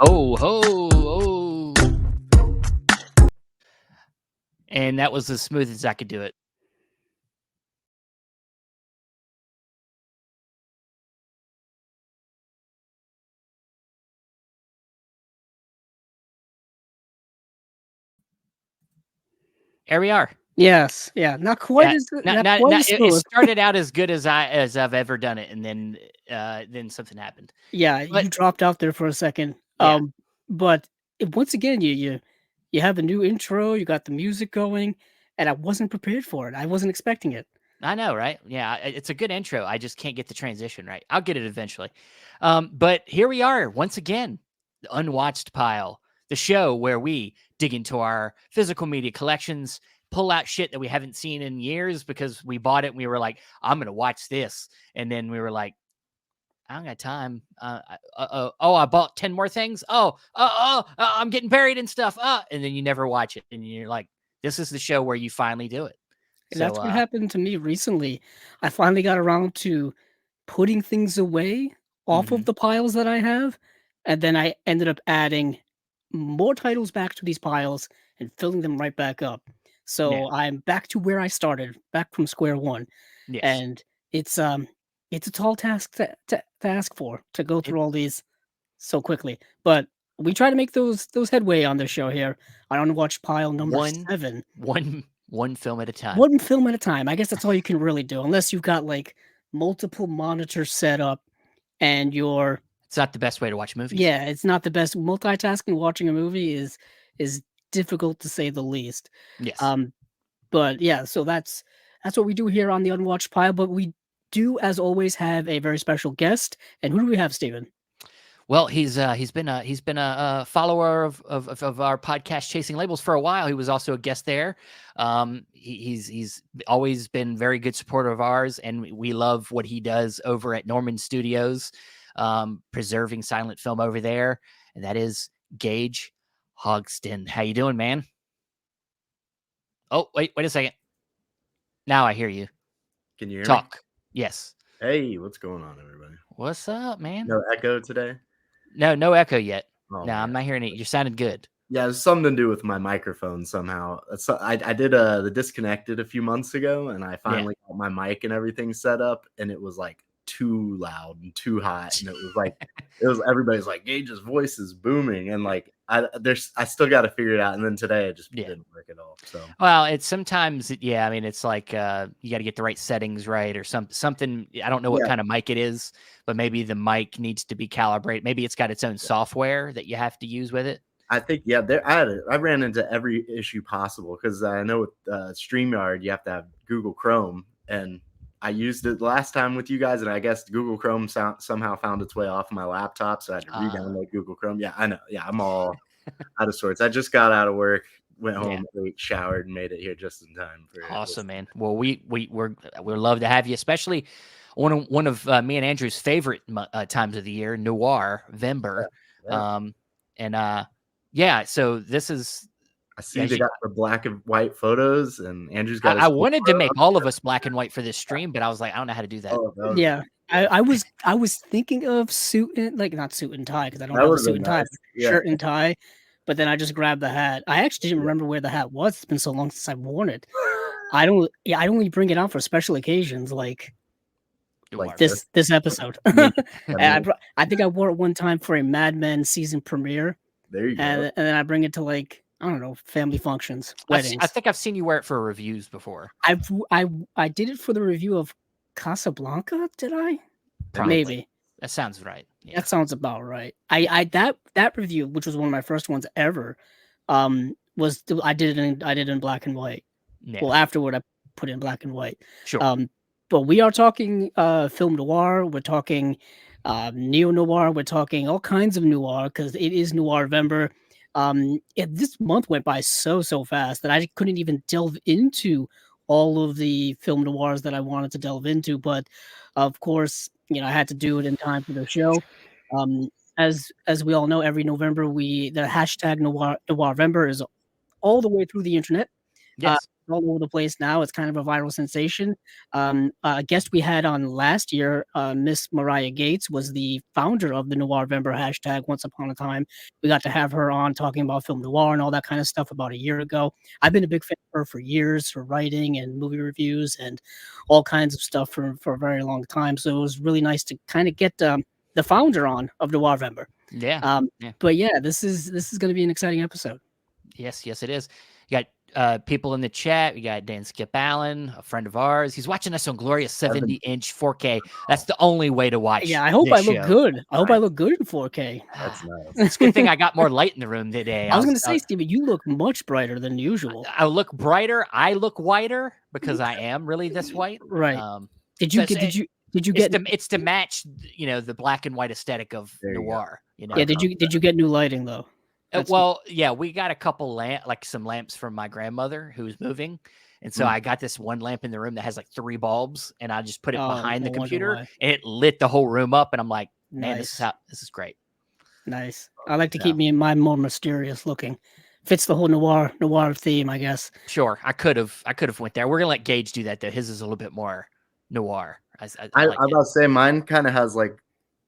Ho, ho, oh. And that was as smooth as I could do it. Here we are. Yes, yeah, not quite as good. It started out as good as I've ever done it, and then something happened. Yeah, you dropped out there for a second. Yeah. But once again, you have a new intro, you got the music going, and I wasn't prepared for it. I wasn't expecting it. I know, right? Yeah, it's a good intro. I just can't get the transition right. I'll get it eventually. But here we are once again, the Unwatched Pile, the show where we dig into our physical media collections, pull out shit that we haven't seen in years because we bought it and we were like, I'm going to watch this. And then we were like, I don't got time. I bought 10 more things. I'm getting buried in stuff. And then you never watch it. And you're like, this is the show where you finally do it. And that's what happened to me recently. I finally got around to putting things away off of the piles that I have. And then I ended up adding more titles back to these piles and filling them right back up. So I'm back to where I started, back from square one. Yes. And it's a tall task to ask for, to go through all these so quickly. But we try to make those headway on the show here on Unwatched Pile number 7. One film at a time. One film at a time. I guess that's all you can really do, unless you've got like multiple monitors set up and you're... It's not the best way to watch movies. Yeah, it's not the best. Multitasking watching a movie is difficult to say the least. Yes. But yeah, so that's what we do here on the Unwatched Pile. But we do, as always, have a very special guest. And who do we have, Steven? Well, he's been a follower of our podcast, Chasing Labels, for a while. He was also a guest there. He's always been very good supporter of ours, and we love what he does over at Norman Studios, preserving silent film over there, and that is Gage Hogsten. How you doing, man? Oh, wait a second. Now I hear you. Can you hear Talk. me? Yes. Hey, what's going on, everybody? What's up, man? No echo today? No echo yet. Oh, no, I'm not hearing it. You sounded good. Yeah, it's something to do with my microphone somehow. I did the disconnected a few months ago, and I finally got my mic and everything set up, and it was like too loud and too hot, and it was like everybody's like, Gage's voice is booming, and like I still got to figure it out. And then today it just didn't work at all. So well, it's sometimes I mean, it's like you got to get the right settings right or something. I don't know what kind of mic it is, but maybe the mic needs to be calibrated. Maybe it's got its own software that you have to use with it. I think I ran into every issue possible because I know with StreamYard you have to have Google Chrome, and I used it last time with you guys, and I guess Google Chrome somehow found its way off my laptop, so I had to re-download Google Chrome. Yeah, I know. Yeah, I'm all out of sorts. I just got out of work, went home, ate, showered, and made it here just in time. Awesome, man. Well, we're love to have you, especially one of me and Andrew's favorite times of the year, NOIR, Vember. So this is... I see they got the black and white photos, and Andrew's got... I wanted to make all of us black and white for this stream, but I was like, I don't know how to do that. Yeah, I was thinking of not suit and tie, because I don't have a suit and tie, shirt and tie, but then I just grabbed the hat. I actually didn't remember where the hat was. It's been so long since I've worn it. I only bring it out for special occasions, like this episode. And I think I wore it one time for a Mad Men season premiere. There you go. And then I bring it to, like, I don't know, family functions, weddings. I think I've seen you wear it for reviews before. I did it for the review of Casablanca. Did I? Probably. Maybe. That sounds right. Yeah. That sounds about right. That review, which was one of my first ones ever, I did it in black and white. Yeah. Well, afterward I put it in black and white. Sure. But we are talking film noir. We're talking neo noir. We're talking all kinds of noir because it is Noirvember. This month went by so fast that I couldn't even delve into all of the film noirs that I wanted to delve into. But of course, I had to do it in time for the show. As we all know, every November the hashtag Noirvember is all the way through the internet. Yes. all over the place now. It's kind of a viral sensation. A guest we had on last year, Miss Mariah Gates, was the founder of the Noirvember hashtag once upon a time. We got to have her on talking about film noir and all that kind of stuff about a year ago. I've been a big fan of her for years, for writing and movie reviews and all kinds of stuff for a very long time. So it was really nice to kind of get the founder on of Noirvember. Yeah. But yeah, this is going to be an exciting episode. Yes, it is. You got people in the chat. We got Dan Skip Allen, a friend of ours. He's watching us on glorious 70-inch 4K. That's the only way to watch. Yeah, I hope I look good. I hope I look good in 4K. That's nice. It's a good thing I got more light in the room today. I was going to say, Steven, you look much brighter than usual. I look brighter. I look whiter because I am really this white. Right. Did you get? It's to match, the black and white aesthetic of noir. Yeah. Did you get new lighting though? Well, yeah, we got a couple some lamps from my grandmother who's moving. And so I got this one lamp in the room that has like 3 bulbs, and I just put it behind the computer, and it lit the whole room up. And I'm like, man, this is great. Nice. I like to keep mine more mysterious looking. Fits the whole noir theme, I guess. Sure, I could have went there. We're gonna let Gage do that though. His is a little bit more noir. I was about to say mine kind of has like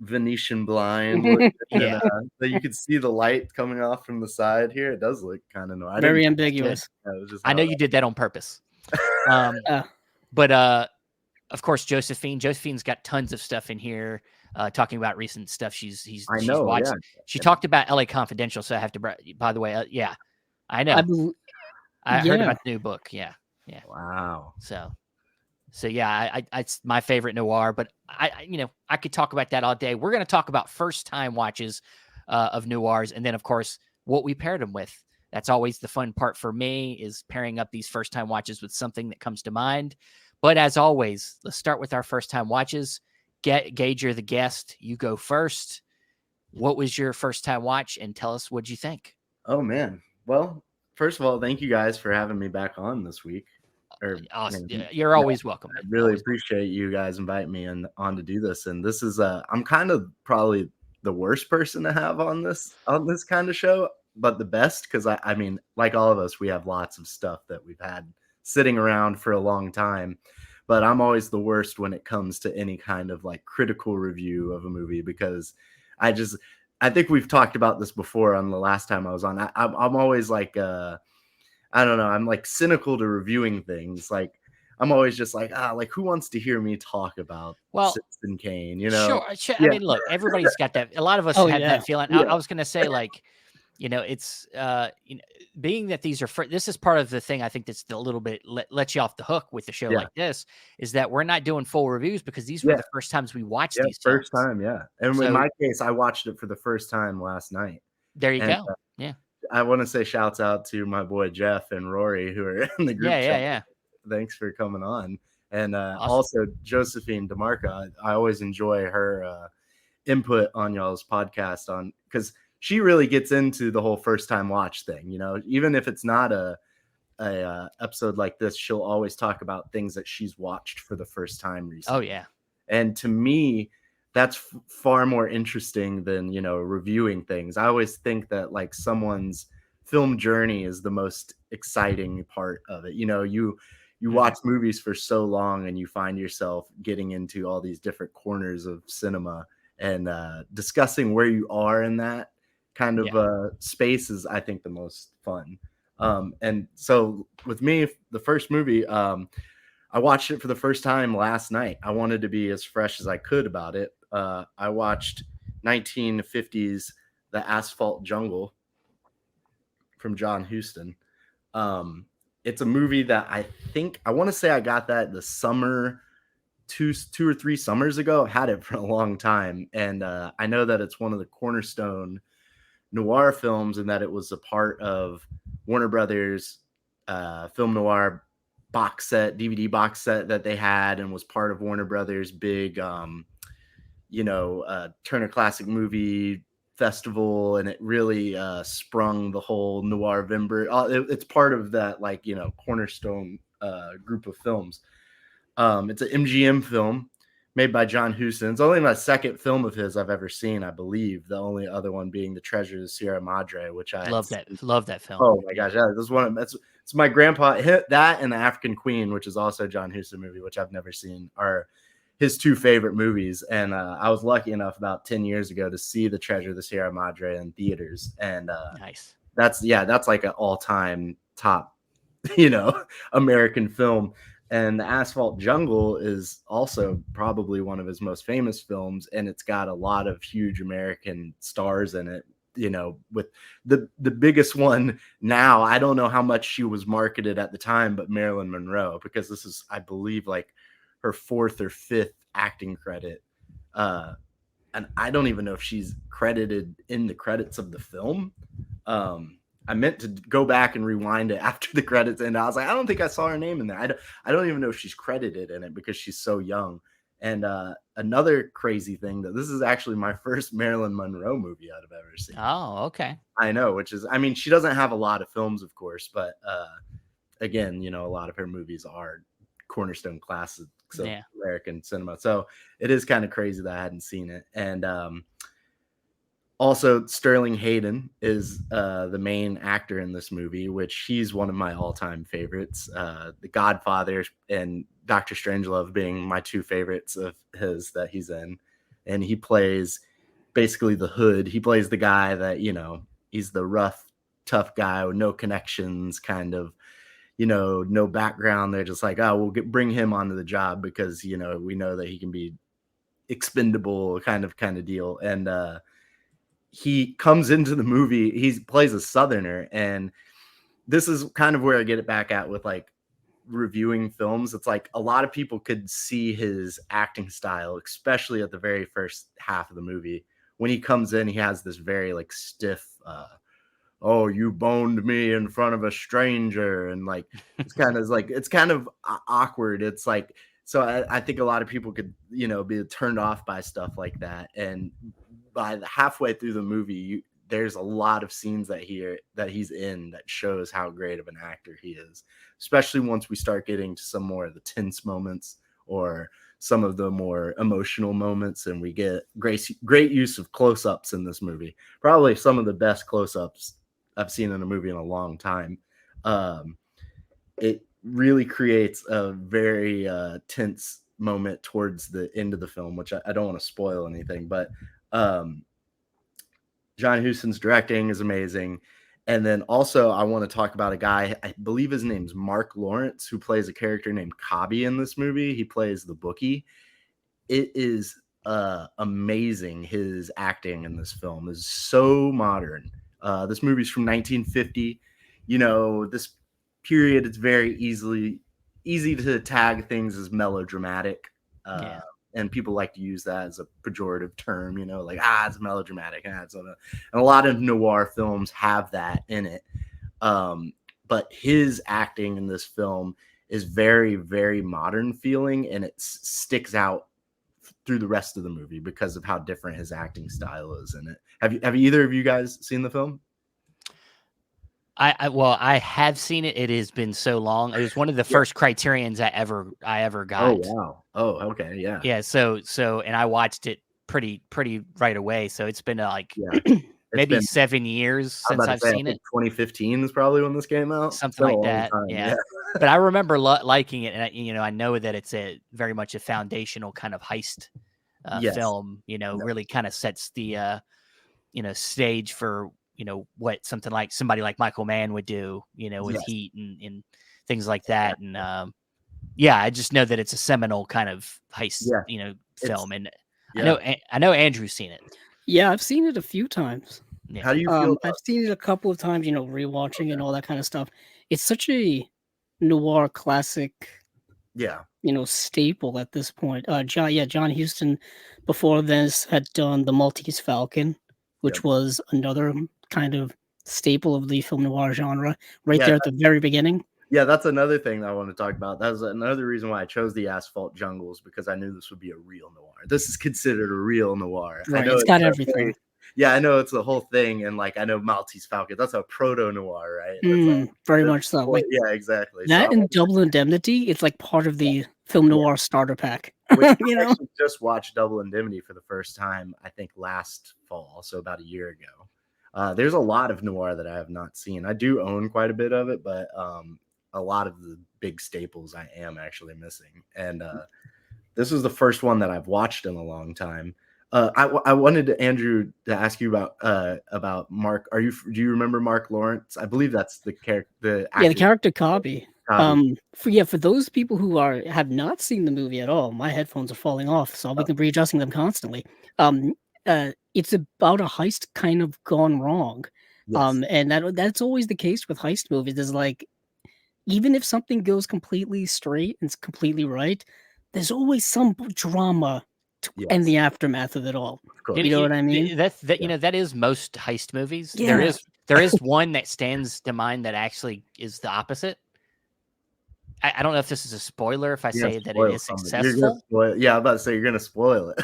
Venetian blind. So you could see the light coming off from the side here. It does look kind of noir. Very ambiguous. I know you did that on purpose. But of course, Josephine's got tons of stuff in here talking about recent stuff she's watched. Yeah. She talked about LA Confidential, so I have to. By the way, I know. I heard about the new book. Yeah. Wow. So yeah, it's my favorite noir, but I could talk about that all day. We're going to talk about first time watches of noirs, and then of course what we paired them with. That's always the fun part for me, is pairing up these first time watches with something that comes to mind. But as always, let's start with our first time watches. Gage, you're the guest. You go first. What was your first time watch, and tell us what you think? Oh man. Well, first of all, thank you guys for having me back on this week. Awesome. You're always welcome. I really appreciate you guys inviting me on to do this. And this is I'm kind of probably the worst person to have on this kind of show, but the best, because I mean, like all of us, we have lots of stuff that we've had sitting around for a long time, but I'm always the worst when it comes to any kind of like critical review of a movie, because I think we've talked about this before on the last time I was on. I'm always like I don't know. I'm like cynical to reviewing things. Like I'm always just like, who wants to hear me talk about Citizen Kane? Sure. Yeah. I mean, look, everybody's got that. A lot of us have that feeling. Yeah. I was going to say, like, it's being that these are this is part of the thing. I think that's a little bit lets you off the hook with the show like this, is that we're not doing full reviews because these were the first times we watched these. First time, yeah. And in my case, I watched it for the first time last night. There you go. Yeah. I want to say shouts out to my boy Jeff and Rory, who are in the group chat. Yeah. Thanks for coming on. And also Josephine DeMarca. I always enjoy her input on y'all's podcast because she really gets into the whole first time watch thing. Even if it's not a episode like this, she'll always talk about things that she's watched for the first time recently. Oh yeah. And to me, that's far more interesting than, reviewing things. I always think that like someone's film journey is the most exciting part of it. You watch movies for so long and you find yourself getting into all these different corners of cinema, and discussing where you are in that kind of space is, I think, the most fun. And so with me, the first movie, I watched it for the first time last night. I wanted to be as fresh as I could about it. I watched 1950s The Asphalt Jungle from John Huston. It's a movie that I want to say I got that the summer, two or three summers ago. I had it for a long time. And I know that it's one of the cornerstone noir films, and that it was a part of Warner Brothers film noir DVD box set that they had, and was part of Warner Brothers big Turner Classic Movie Festival, and it really sprung the whole Noirvember. It's part of that cornerstone group of films. It's an MGM film made by John Huston. It's only my second film of his I've ever seen, I believe. The only other one being The Treasure of the Sierra Madre, which I love that film. Oh my gosh, yeah, this is one. It's my grandpa hit that, and The African Queen, which is also a John Huston movie, which I've never seen, are his two favorite movies. And I was lucky enough about 10 years ago to see The Treasure of the Sierra Madre in theaters, and nice. That's like an all-time top, American film. And The Asphalt Jungle is also probably one of his most famous films, and it's got a lot of huge American stars in it. With the biggest one now, I don't know how much she was marketed at the time, but Marilyn Monroe, because this is, I believe, like her 4th or 5th acting credit. And I don't even know if she's credited in the credits of the film. I meant to go back and rewind it after the credits, and I was like, I don't think I saw her name in there. I don't even know if she's credited in it because she's so young. And another crazy thing, that this is actually my first Marilyn Monroe movie I've ever seen. Oh, okay. I know, which is, I mean, she doesn't have a lot of films, of course, but again, a lot of her movies are cornerstone classics of American cinema. So it is kind of crazy that I hadn't seen it. And also, Sterling Hayden is the main actor in this movie, which he's one of my all-time favorites. The Godfather and Dr. Strangelove being my two favorites of his that he's in. And he plays basically the hood. He plays the guy that, he's the rough, tough guy with no connections, kind of, no background. They're just like, oh, we'll bring him onto the job because, we know that he can be expendable kind of deal. And he comes into the movie, he plays a Southerner, and this is kind of where I get it back at with like reviewing films. It's like a lot of people could see his acting style, especially at the very first half of the movie. When he comes in, he has this very like stiff, oh, you boned me in front of a stranger. And like, it's kind of awkward. It's like, so I think a lot of people could, be turned off by stuff like that. And by the halfway through the movie, there's a lot of scenes that he's in that shows how great of an actor he is, especially once we start getting to some more of the tense moments or some of the more emotional moments. And we get great use of close-ups in this movie. Probably some of the best close-ups I've seen in a movie in a long time. It really creates a very tense moment towards the end of the film, which I don't want to spoil anything, but John Huston's directing is amazing. And then also I want to talk about a guy, I believe his name's Mark Lawrence, who plays a character named Cobby in this movie. He plays the bookie. It is amazing. His acting in this film is so modern. This movie's from 1950. This period, it's very easy to tag things as melodramatic. And people like to use that as a pejorative term, like, it's melodramatic. And a lot of noir films have that in it. But his acting in this film is very, very modern feeling, and it sticks out through the rest of the movie because of how different his acting style is in it. Have either of you guys seen the film? I have seen it. It has been so long. It was one of the first Criterions I ever got. Oh wow. Oh, okay. Yeah. Yeah. So and I watched it pretty right away. So it's been maybe 7 years since I've seen it. 2015 is probably when this came out. Something like that. Yeah. But I remember liking it, and I know that it's very much a foundational kind of heist film. Really kind of sets the stage for what somebody like Michael Mann would do, with Heat and things like that. And I just know that it's a seminal kind of heist, film. And I know Andrew's seen it. Yeah, I've seen it a few times. Yeah. How do you feel? I've seen it a couple of times, rewatching and all that kind of stuff. It's such a noir classic, staple at this point. John Huston before this had done The Maltese Falcon, which was another kind of staple of the film noir genre there at the very beginning. Yeah, that's another thing that I want to talk about. That was another reason why I chose The Asphalt Jungles, because I knew this would be a real noir. This is considered a real noir. Right, it's got everything. I know it's the whole thing, and I know Maltese Falcon. That's a proto noir, right? Very much so. Yeah, exactly. That and Double Indemnity, it's like part of the film noir starter pack. Which I You know? actually just watched Double Indemnity for the first time, I think last fall, so about a year ago. There's a lot of noir that I have not seen. I do own quite a bit of it, but a lot of the big staples I am actually missing. And this was the first one that I've watched in a long time. I wanted to, Andrew, to ask you about Mark. Do you remember Mark Lawrence? I believe that's the character. The The character Cobby. Cobby. For those people who have not seen the movie at all, my headphones are falling off, so I'll be readjusting them constantly. It's about a heist kind of gone wrong. Yes. And that's always the case with heist movies. Is like, even if something goes completely straight and it's completely right, there's always some drama in the aftermath of it all. You know what I mean? That is most heist movies. Yeah. There is one that stands to mind that actually is the opposite. I don't know if this is a spoiler if I say that it is successful. Yeah, I'm about to say you're gonna spoil it.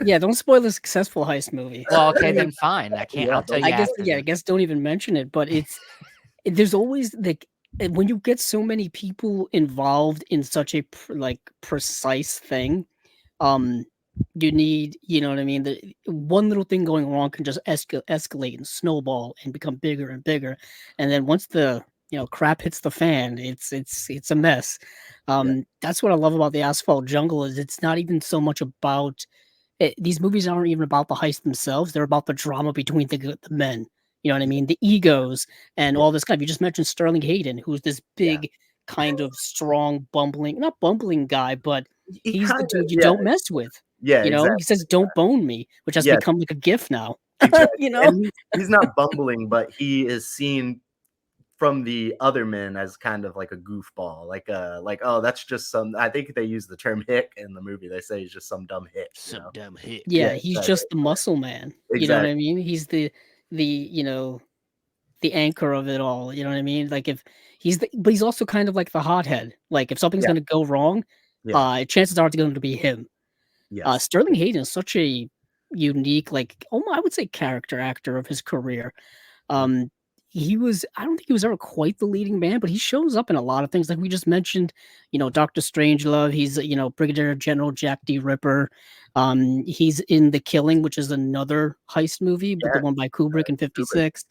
Yeah, don't spoil a successful heist movie. Well, okay, then fine. I can't. I'll tell you. I guess don't even mention it. But there's always when you get so many people involved in such a precise thing, you need, you know what I mean? The one little thing going wrong can just escalate and snowball and become bigger and bigger. And then once the crap hits the fan, it's a mess. That's what I love about the Asphalt Jungle is it's not even so much about these movies aren't even about the heist themselves. They're about the drama between the men. You know what I mean? The egos and all this kind of. You just mentioned Sterling Hayden, who's this big kind of strong, not bumbling guy, but he's the dude you don't mess with. Yeah, exactly. He says, "Don't bone me," which has become like a gif now. Exactly. And he's not bumbling, but he is seen from the other men as kind of like a goofball, like oh, that's just some. I think they use the term hick in the movie. They say he's just some dumb hick. Dumb hick. Yeah, he's just the muscle man. Exactly. You know what I mean? He's the anchor of it all. You know what I mean? Like but he's also kind of like the hothead. Like if something's going to go wrong, chances are it's going to be him. Yes. Sterling Hayden is such a unique, I would say, character actor of his career. I don't think he was ever quite the leading man, but he shows up in a lot of things. Like we just mentioned, Dr. Strangelove. He's, Brigadier General Jack D. Ripper. He's in The Killing, which is another heist movie, but the one by Kubrick in 1956.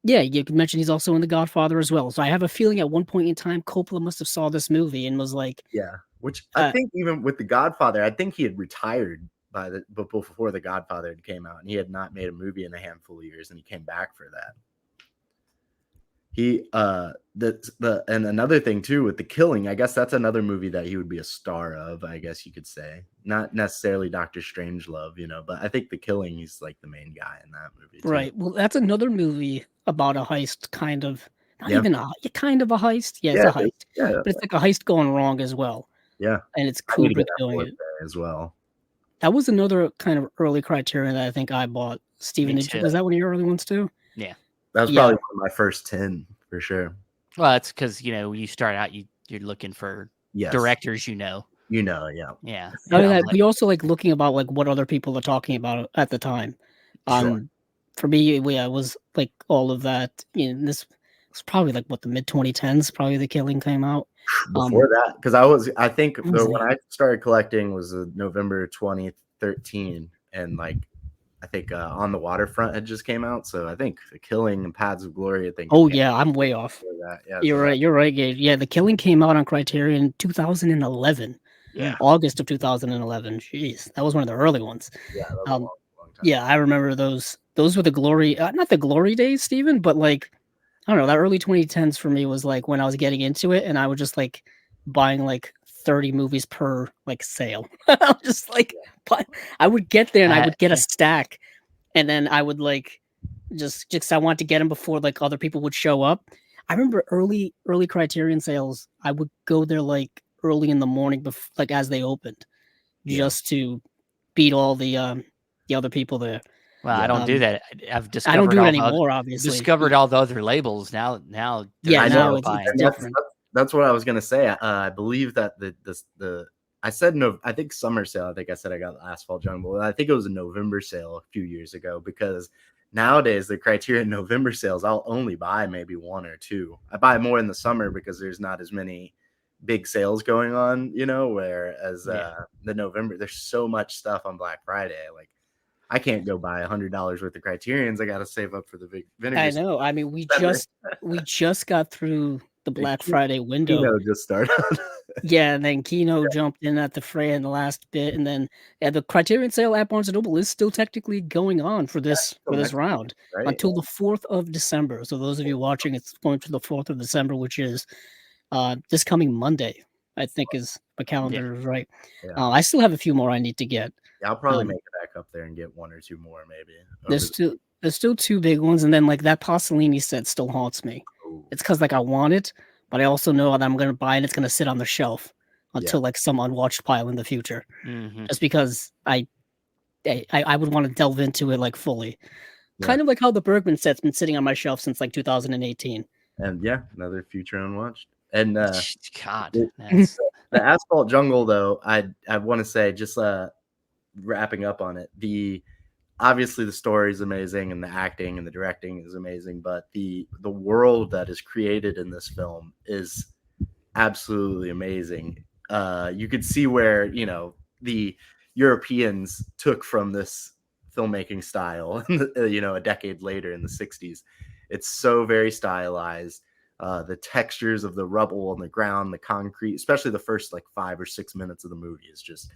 You could mention he's also in The Godfather as well. So I have a feeling at one point in time, Coppola must have saw this movie and was like, which I think even with The Godfather, I think he had retired before The Godfather came out, and he had not made a movie in a handful of years, and he came back for that. And another thing too with The Killing, I guess that's another movie that he would be a star of, I guess you could say. Not necessarily Dr. Strangelove, but I think The Killing, he's like the main guy in that movie too. Right. Well, that's another movie about a heist, kind of. Not even kind of a heist. Yeah, it's a heist. Yeah, but it's like a heist going wrong as well. Yeah. And it's Kubrick doing it as well. That was another kind of early Criterion that I think I bought. Steven, was that one of your early ones too? Yeah. That was probably one of my first 10 for sure. Well, it's because, you start out, you're looking for directors, Yeah. We also like looking about like what other people are talking about at the time. Sure. For me, it was like all of that. This was probably like the mid 2010s. Probably The Killing came out. Before that, because I think when I started collecting was November 2013, and I think On the Waterfront had just came out, so I think The Killing and Paths of Glory. I think. Oh yeah, I'm way off. You're right, Gage. Yeah, The Killing came out on Criterion in 2011. Yeah, August of 2011. Jeez, that was one of the early ones. Yeah, that was a long time. Yeah, I remember those. Those were the glory, not the glory days, Steven, but I don't know, that early 2010s for me was when I was getting into it, and I was just buying 30 movies per sale. I was just I would get there and I would get a stack, and then I would just I wanted to get them before other people would show up. I remember early Criterion sales. I would go there early in the morning, as they opened, just to beat all the other people there. Well, I don't do that. I've discovered. I don't do it anymore. Obviously, discovered all the other labels now. Now it's different. That's what I was gonna say. I believe that I said no. I think summer sale. I think I said I got the Asphalt Jungle. I think it was a November sale a few years ago, because nowadays the Criterion November sales, I'll only buy maybe one or two. I buy more in the summer because there's not as many big sales going on, you know, whereas Yeah. the November, there's so much stuff on Black Friday. Like, I can't go buy $100 worth of Criterions. I got to save up for the big vinegar. I know. I mean, we just got through the Black Friday window. Kino just started. Yeah, and then Kino jumped in at the fray in the last bit, and then the Criterion sale at Barnes & Noble is still technically going on for this round right? until the 4th of December. So those of you watching, it's going to the 4th of December, which is this coming Monday, I think is my calendar is right. Yeah. I still have a few more I need to get. Yeah, I'll probably make it back up there and get 1 or 2 more, maybe. There's still 2 big ones, and then like that Pasolini set still haunts me. Ooh. It's because like I want it, but I also know that I'm gonna buy it. It's gonna sit on the shelf until like some unwatched pile in the future, just because I would want to delve into it like fully, kind of like how the Bergman set's been sitting on my shelf since like 2018. And yeah, another future unwatched. And God, the Asphalt Jungle, though, I want to say, just wrapping up on it, obviously the story is amazing and the acting and the directing is amazing, but the world that is created in this film is absolutely amazing. You could see where, you know, the Europeans took from this filmmaking style, you know, a decade later in the 60s. It's so very stylized. The textures of the rubble on the ground, the concrete, especially the first like 5 or 6 minutes of the movie, is just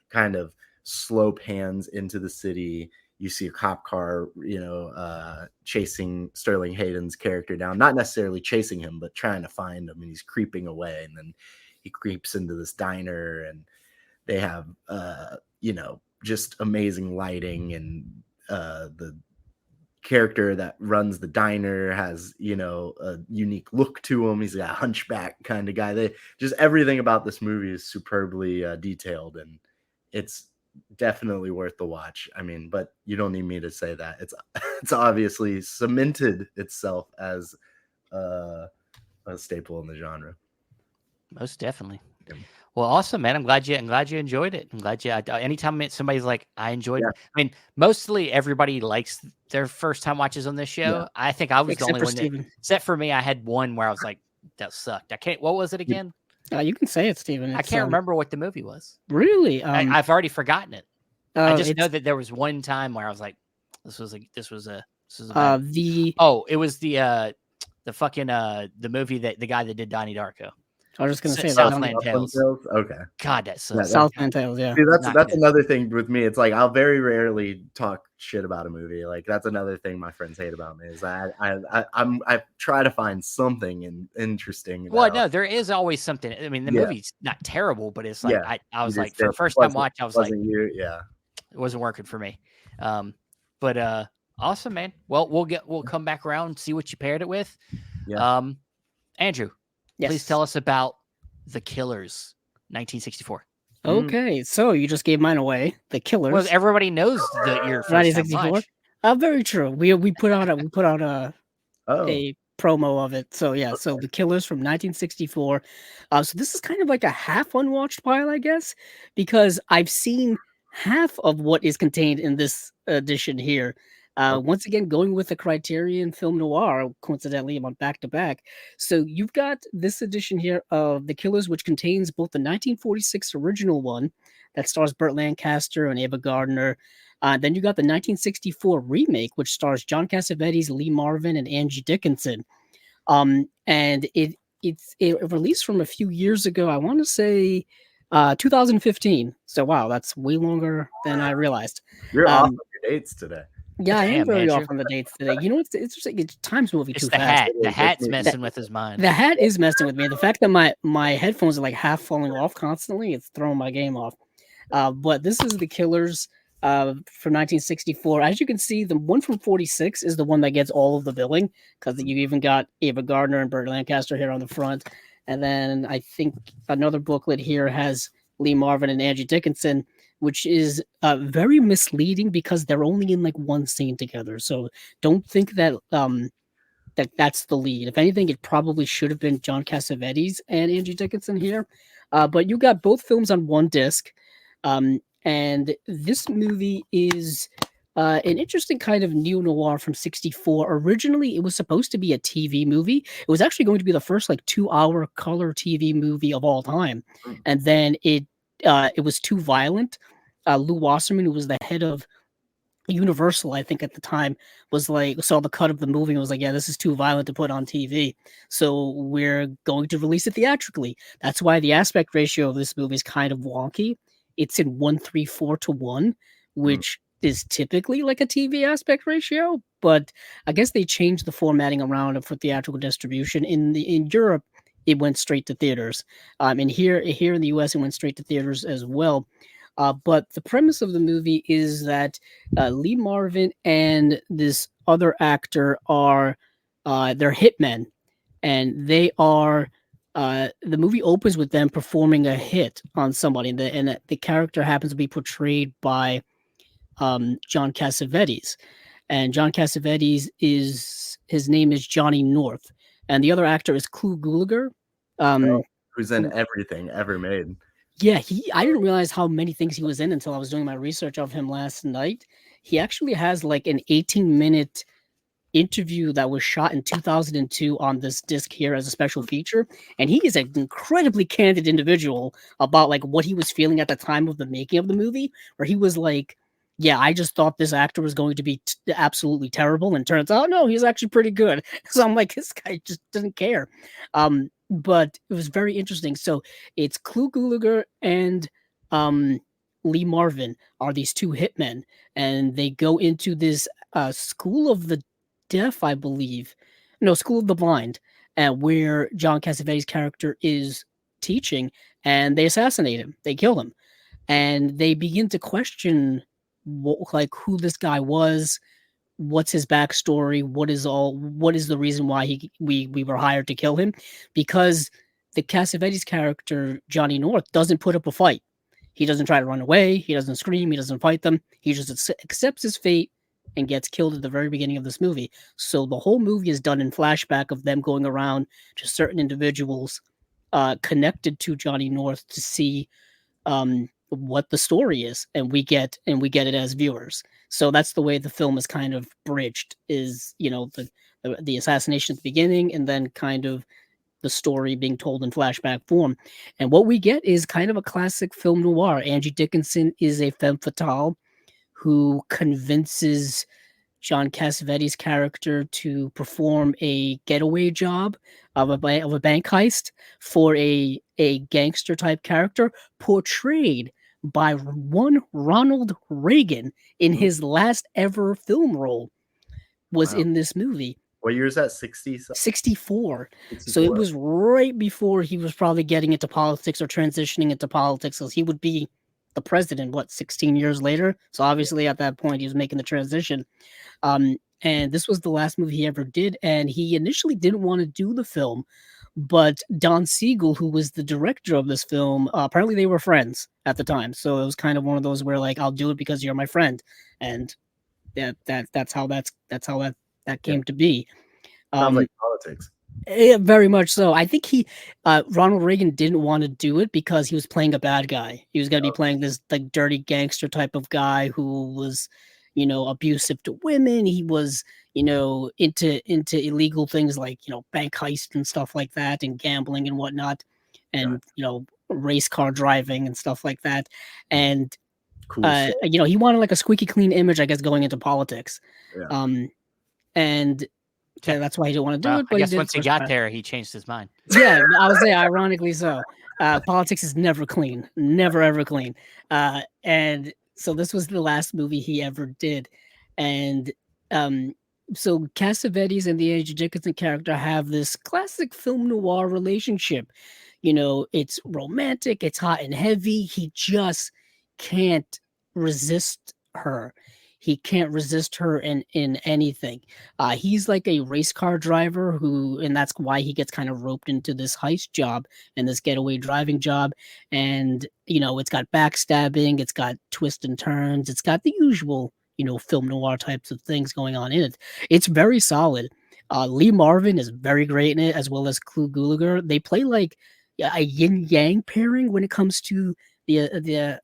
kind of slow pans into the city. You see a cop car, you know, chasing Sterling Hayden's character down, not necessarily chasing him, but trying to find him, and he's creeping away. And then he creeps into this diner, and they have, you know, just amazing lighting, and the character that runs the diner has, you know, a unique look to him. He's a hunchback kind of guy. Just everything about this movie is superbly detailed, and it's definitely worth the watch. I mean, but you don't need me to say that. It's obviously cemented itself as a staple in the genre. Most definitely. Yeah. Well, awesome, man. I'm glad you enjoyed it. I'm glad you. Anytime somebody's like, I enjoyed it. I mean, mostly everybody likes their first time watches on this show. Yeah. I think I was the only one that, except for me, I had one where I was like, that sucked. I can't. What was it again? You can say it, Steven. I can't remember what the movie was. Really? I've already forgotten it. I just know that there was one time where I was like, it was the movie that the guy that did Donnie Darko. I was just going to say Southland Tales. Okay. God, that's Southland Tales. Yeah. See, that's another thing with me. It's like I'll very rarely talk shit about a movie. Like that's another thing my friends hate about me is I try to find something interesting. Well, no, there is always something. I mean, the movie's not terrible, but it's like I was like, for a first time watch, I was like, it wasn't working for me. But awesome, man. Well, we'll come back around, see what you paired it with. Yeah. Andrew. Yes. Please tell us about The Killers, 1964. Okay, so you just gave mine away. The Killers. Well, everybody knows that you're 1964. Very true. We put out a promo of it. So yeah, so The Killers from 1964. So this is kind of like a half unwatched pile, I guess, because I've seen half of what is contained in this edition here. Once again, going with the Criterion Film Noir, coincidentally, I'm on back-to-back. So you've got this edition here of The Killers, which contains both the 1946 original one that stars Burt Lancaster and Ava Gardner. Then you got the 1964 remake, which stars John Cassavetes, Lee Marvin, and Angie Dickinson. And it released from a few years ago. I want to say 2015. So wow, that's way longer than I realized. You're off on your dates today. Yeah, I am very off on the dates today. You know, it's time's moving too fast. Hat. The hat's messing with his mind. The hat is messing with me. The fact that my headphones are like half falling off constantly, it's throwing my game off. But this is The Killers from 1964. As you can see, the one from 46 is the one that gets all of the billing because you even got Ava Gardner and Burt Lancaster here on the front. And then I think another booklet here has Lee Marvin and Angie Dickinson, which is very misleading because they're only in like one scene together. So don't think that that's the lead. If anything, it probably should have been John Cassavetes and Angie Dickinson here. But you got both films on one disc. And this movie is an interesting kind of neo-noir from 64. Originally, it was supposed to be a TV movie. It was actually going to be the first, like, 2-hour color TV movie of all time, Mm. and then it was too violent. Lou Wasserman, who was the head of Universal, I think at the time, was like saw the cut of the movie and was like, "Yeah, this is too violent to put on TV, so we're going to release it theatrically." That's why the aspect ratio of this movie is kind of wonky. It's in 1:3:4 Mm. which is typically like a TV aspect ratio, but I guess they changed the formatting around for theatrical distribution. In Europe, it went straight to theaters, and here in the US, it went straight to theaters as well. But the premise of the movie is that Lee Marvin and this other actor are they're hitmen, and they are the movie opens with them performing a hit on somebody, and the character happens to be portrayed by John Cassavetes, and John Cassavetes is his name is Johnny North, and the other actor is Clu Gulager. Um, Who's in everything ever made. Yeah, I didn't realize how many things he was in until I was doing my research of him last night. He actually has like an 18-minute interview that was shot in 2002 on this disc here as a special feature, and he is an incredibly candid individual about like what he was feeling at the time of the making of the movie, where he was like, yeah, I just thought this actor was going to be absolutely terrible, and turns out no, he's actually pretty good. So I'm like, this guy just doesn't care. But it was very interesting. So it's Clu Gulager and Lee Marvin are these two hitmen, and they go into this school of the deaf, I believe. No, School of the Blind, where John Cassavetes' character is teaching, and they assassinate him. They kill him, and they begin to question like who this guy was, what's his backstory, what is the reason why we were hired to kill him, because the Cassavetes character Johnny North doesn't put up a fight. He doesn't try to run away. He doesn't scream. He doesn't fight them. He just accepts his fate and gets killed at the very beginning of this movie. So the whole movie is done in flashback of them going around to certain individuals connected to Johnny North to see what the story is, and we get it as viewers. So that's the way the film is kind of bridged, is the assassination at the beginning, and then kind of the story being told in flashback form. And what we get is kind of a classic film noir. Angie Dickinson is a femme fatale who convinces John Cassavetes' character to perform a getaway job of a bank heist for a gangster type character portrayed by one Ronald Reagan in his last ever film role was in this movie. What year is that? 60? 64. So it was right before he was probably getting into politics or transitioning into politics, because he would be the president, 16 years later? So obviously at that point he was making the transition. And this was the last movie he ever did, and he initially didn't want to do the film, but Don Siegel, who was the director of this film, apparently they were friends at the time. So it was kind of one of those where like, I'll do it because you're my friend, and that's how that came to be. Sounds like politics. Yeah, very much so. I think Ronald Reagan didn't want to do it because he was playing a bad guy. He was going to be playing this like dirty gangster type of guy who was, abusive to women. He was, into illegal things like, bank heist and stuff like that, and gambling and whatnot, and, race car driving and stuff like that. And, Cool he wanted like a squeaky clean image, I guess, going into politics. Yeah. And that's why he didn't want to do it. But I guess once he got there, he changed his mind. Yeah, I would say ironically so. Politics is never clean, never ever clean. And so this was the last movie he ever did. And so Cassavetes and the Angie Dickinson character have this classic film noir relationship. It's romantic, it's hot and heavy. He just can't resist her. He can't resist her in anything. He's like a race car driver and that's why he gets kind of roped into this heist job and this getaway driving job. And, it's got backstabbing, it's got twists and turns, it's got the usual, film noir types of things going on in it. It's very solid. Lee Marvin is very great in it, as well as Clu Gulager. They play like a yin-yang pairing when it comes to the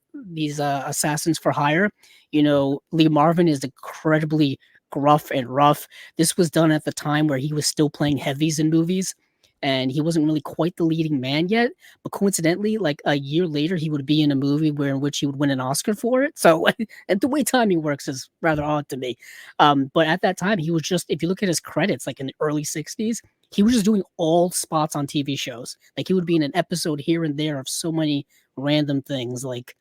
assassins for hire. Lee Marvin is incredibly gruff and rough. This was done at the time where he was still playing heavies in movies, and he wasn't really quite the leading man yet. But coincidentally, like a year later, he would be in a movie in which he would win an Oscar for it. So, and the way timing works is rather odd to me. But at that time, he was just, if you look at his credits, like in the early 60s, he was just doing all spots on TV shows. Like he would be in an episode here and there of so many random things like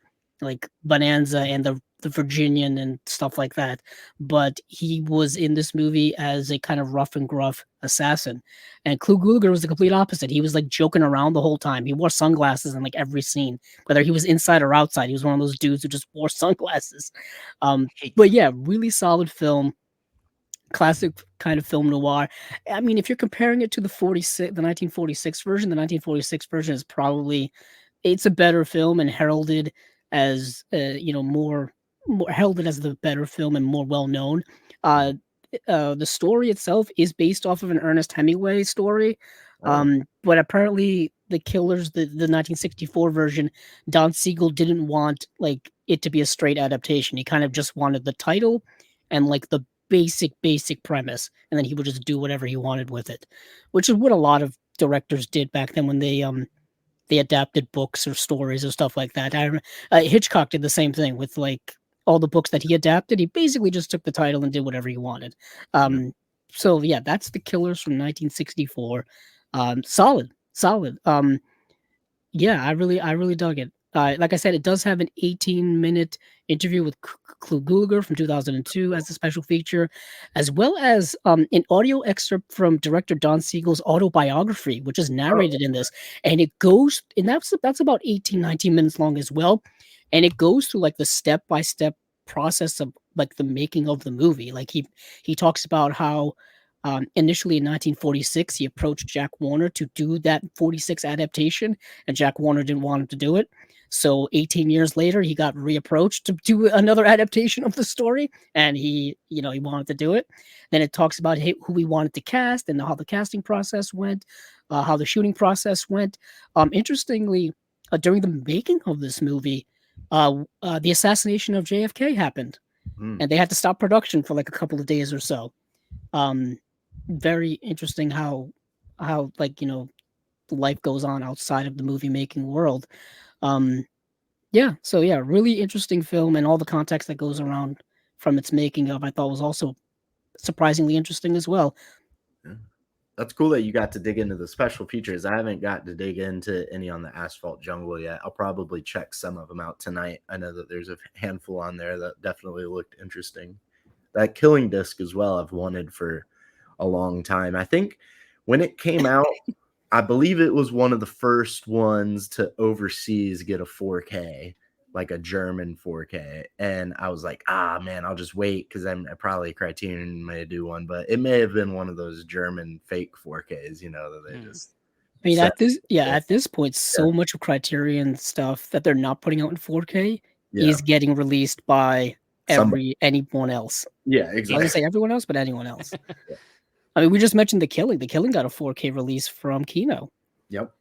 Bonanza and the Virginian and stuff like that. But he was in this movie as a kind of rough and gruff assassin. And Clu Gulager was the complete opposite. He was like joking around the whole time. He wore sunglasses in like every scene, whether he was inside or outside. He was one of those dudes who just wore sunglasses. But yeah, really solid film. Classic kind of film noir. I mean, if you're comparing it to the 1946 version, the 1946 version is probably, it's a better film and heralded as more heralded as the better film and more well known. The story itself is based off of an Ernest Hemingway story, but apparently the killers, the 1964 version, Don Siegel didn't want like it to be a straight adaptation. He kind of just wanted the title and like the basic premise, and then he would just do whatever he wanted with it, which is what a lot of directors did back then when they adapted books or stories or stuff like that. Hitchcock did the same thing with like all the books that he adapted. He basically just took the title and did whatever he wanted. So yeah, that's The Killers from 1964. Solid. Yeah, I really dug it. Like I said, it does have an 18-minute interview with Clu Gulager from 2002 as a special feature, as well as an audio excerpt from director Don Siegel's autobiography, which is narrated in this. And it goes, and that's about 18, 19 minutes long as well. And it goes through like the step-by-step process of like the making of the movie. Like he talks about how initially in 1946, he approached Jack Warner to do that 46 adaptation, and Jack Warner didn't want him to do it. So 18 years later, he got reapproached to do another adaptation of the story, and he wanted to do it. Then it talks about who he wanted to cast and how the casting process went, how the shooting process went. Interestingly, during the making of this movie, the assassination of JFK happened, and they had to stop production for like a couple of days or so. Very interesting how life goes on outside of the movie making world. Really interesting film, and all the context that goes around from its making of, I thought was also surprisingly interesting as well. Yeah. That's cool that you got to dig into the special features. I haven't got to dig into any on the Asphalt Jungle yet. I'll probably check some of them out tonight. I know that there's a handful on there that definitely looked interesting. That Killing Disc as well, I've wanted for a long time. I think when it came out, I believe it was one of the first ones to overseas get a 4K, like a German 4K. And I was like, man, I'll just wait because I'm probably Criterion may do one, but it may have been one of those German fake 4Ks, that they just. I mean, at this point, so much of Criterion stuff that they're not putting out in 4K is getting released by anyone else. Yeah, exactly. I was gonna say everyone else, but anyone else. I mean, we just mentioned The Killing. The Killing got a 4K release from Kino. Yep.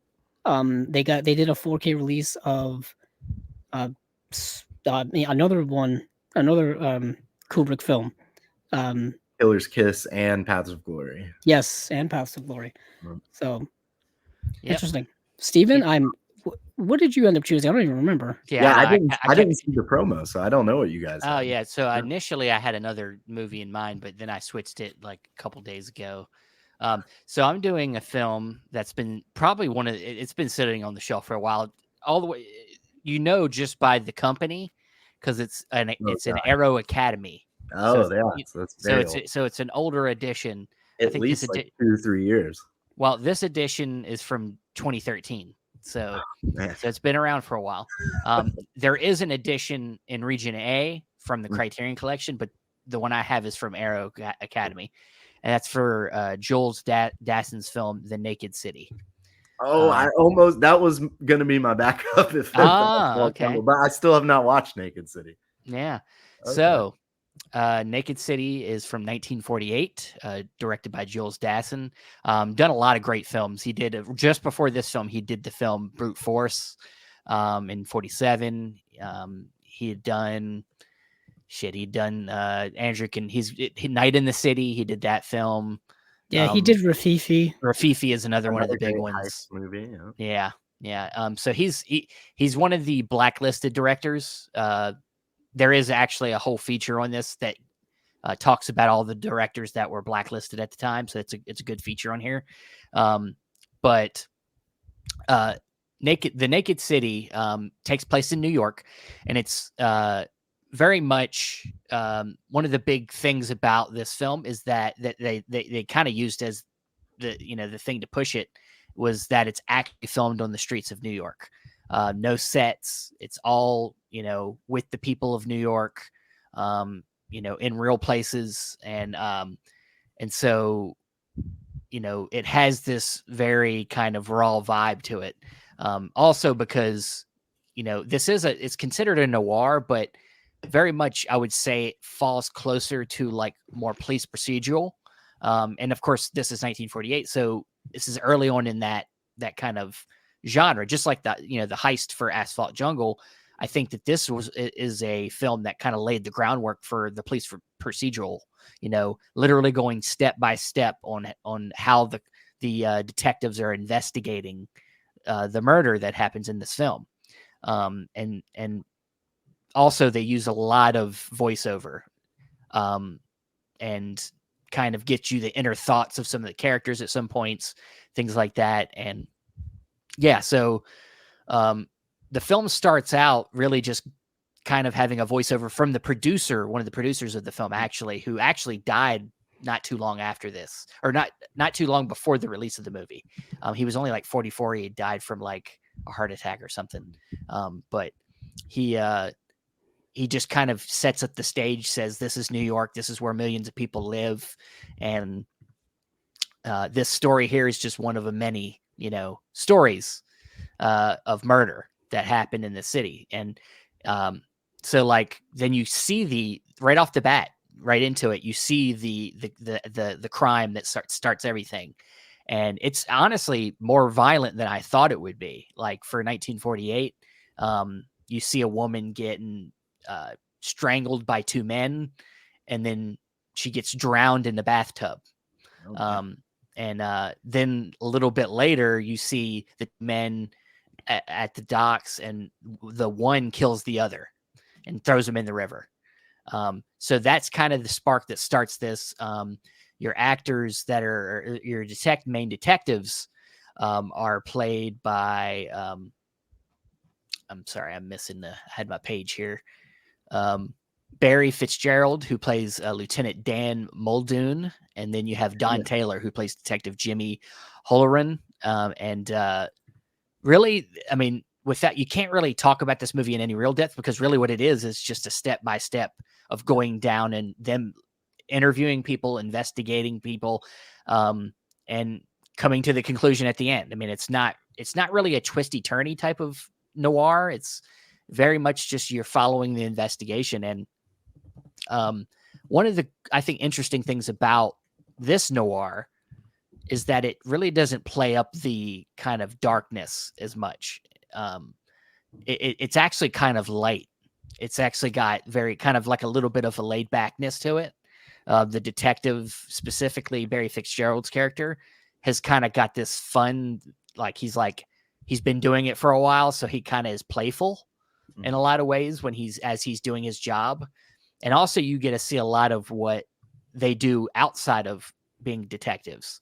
They did a 4K release of another Kubrick film. Killer's Kiss and Paths of Glory. Yes, and Paths of Glory. So interesting. Steven, what did you end up choosing? I don't even remember. Yeah, I didn't see the promo, so I don't know what you guys had. Yeah. So initially I had another movie in mind, but then I switched it like a couple days ago. So I'm doing a film that's been probably it's been sitting on the shelf for a while, all the way, just by the company, because it's an Arrow Academy. Oh, so it's an older edition. At least like 2 or 3 years. Well, this edition is from 2013. So it's been around for a while. There is an edition in Region A from the Criterion Collection, but the one I have is from Arrow Academy, and that's for Joel Dassin's film The Naked City. That was going to be my backup if okay. But I still have not watched Naked City. Yeah. Okay. So Naked City is from 1948, directed by Jules Dassin. Done a lot of great films. He did just before this film, he did the film Brute Force in 47. he had done Andrew can he's Night in the City. He did that film. Yeah, he did Rafifi. Rafifi is another one of the big great ones. heist movie. Yeah. So he's one of the blacklisted directors. There is actually a whole feature on this that talks about all the directors that were blacklisted at the time. So it's a good feature on here. But the Naked City takes place in New York, and it's very much one of the big things about this film is that they kind of used as the thing to push it was that it's actually filmed on the streets of New York. No sets. It's all, with the people of New York, in real places. And so, it has this very kind of raw vibe to it. Also because, it's considered a noir, but very much, I would say, it falls closer to like more police procedural. And of course, this is 1948. So this is early on in that kind of genre, just like the heist for Asphalt Jungle. I think that this is a film that kind of laid the groundwork for the police procedural, literally going step by step on how the detectives are investigating the murder that happens in this film. And also they use a lot of voiceover and kind of get you the inner thoughts of some of the characters at some points, things like that. And yeah, so the film starts out really just kind of having a voiceover from the producer, one of the producers of the film, who actually died not too long after this, or not too long before the release of the movie. He was only like 44. He had died from like a heart attack or something. But he just kind of sets up the stage, says, this is New York. This is where millions of people live. And this story here is just one of a many, stories of murder that happened in the city. And so like, then you see right off the bat, right into it, you see the crime that starts everything. And it's honestly more violent than I thought it would be. Like for 1948, you see a woman getting strangled by two men, and then she gets drowned in the bathtub. Okay. And then a little bit later, you see the men at the docks, and the one kills the other and throws him in the river. So that's kind of the spark that starts this. Your actors that are your main detectives are played by I'm sorry, I'm missing I had my page here. Barry Fitzgerald, who plays Lieutenant Dan Muldoon, and then you have Don Taylor, who plays Detective Jimmy Holloran. And really, I mean, with that, you can't really talk about this movie in any real depth, because really what it is just a step-by-step of going down and them interviewing people, investigating people, and coming to the conclusion at the end. I mean, it's not really a twisty-turny type of noir. It's very much just you're following the investigation. And one of the, I think, interesting things about this noir is that it really doesn't play up the kind of darkness as much. It's actually kind of light. It's actually got very kind of like a little bit of a laid backness to it. The detective, specifically Barry Fitzgerald's character, has kind of got this fun, he's been doing it for a while, so he kind of is playful in a lot of ways as he's doing his job. And also you get to see a lot of what they do outside of being detectives.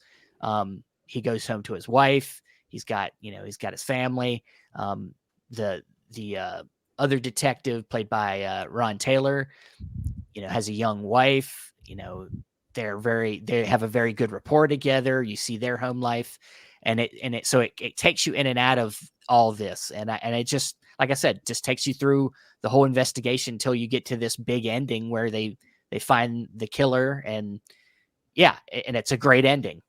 He goes home to his wife. He's got his family. The other detective, played by Ron Taylor, has a young wife. They have a very good rapport together. You see their home life, and it takes you in and out of all this. And it just, like I said, just takes you through the whole investigation until you get to this big ending where they find the killer. And yeah, and it's a great ending.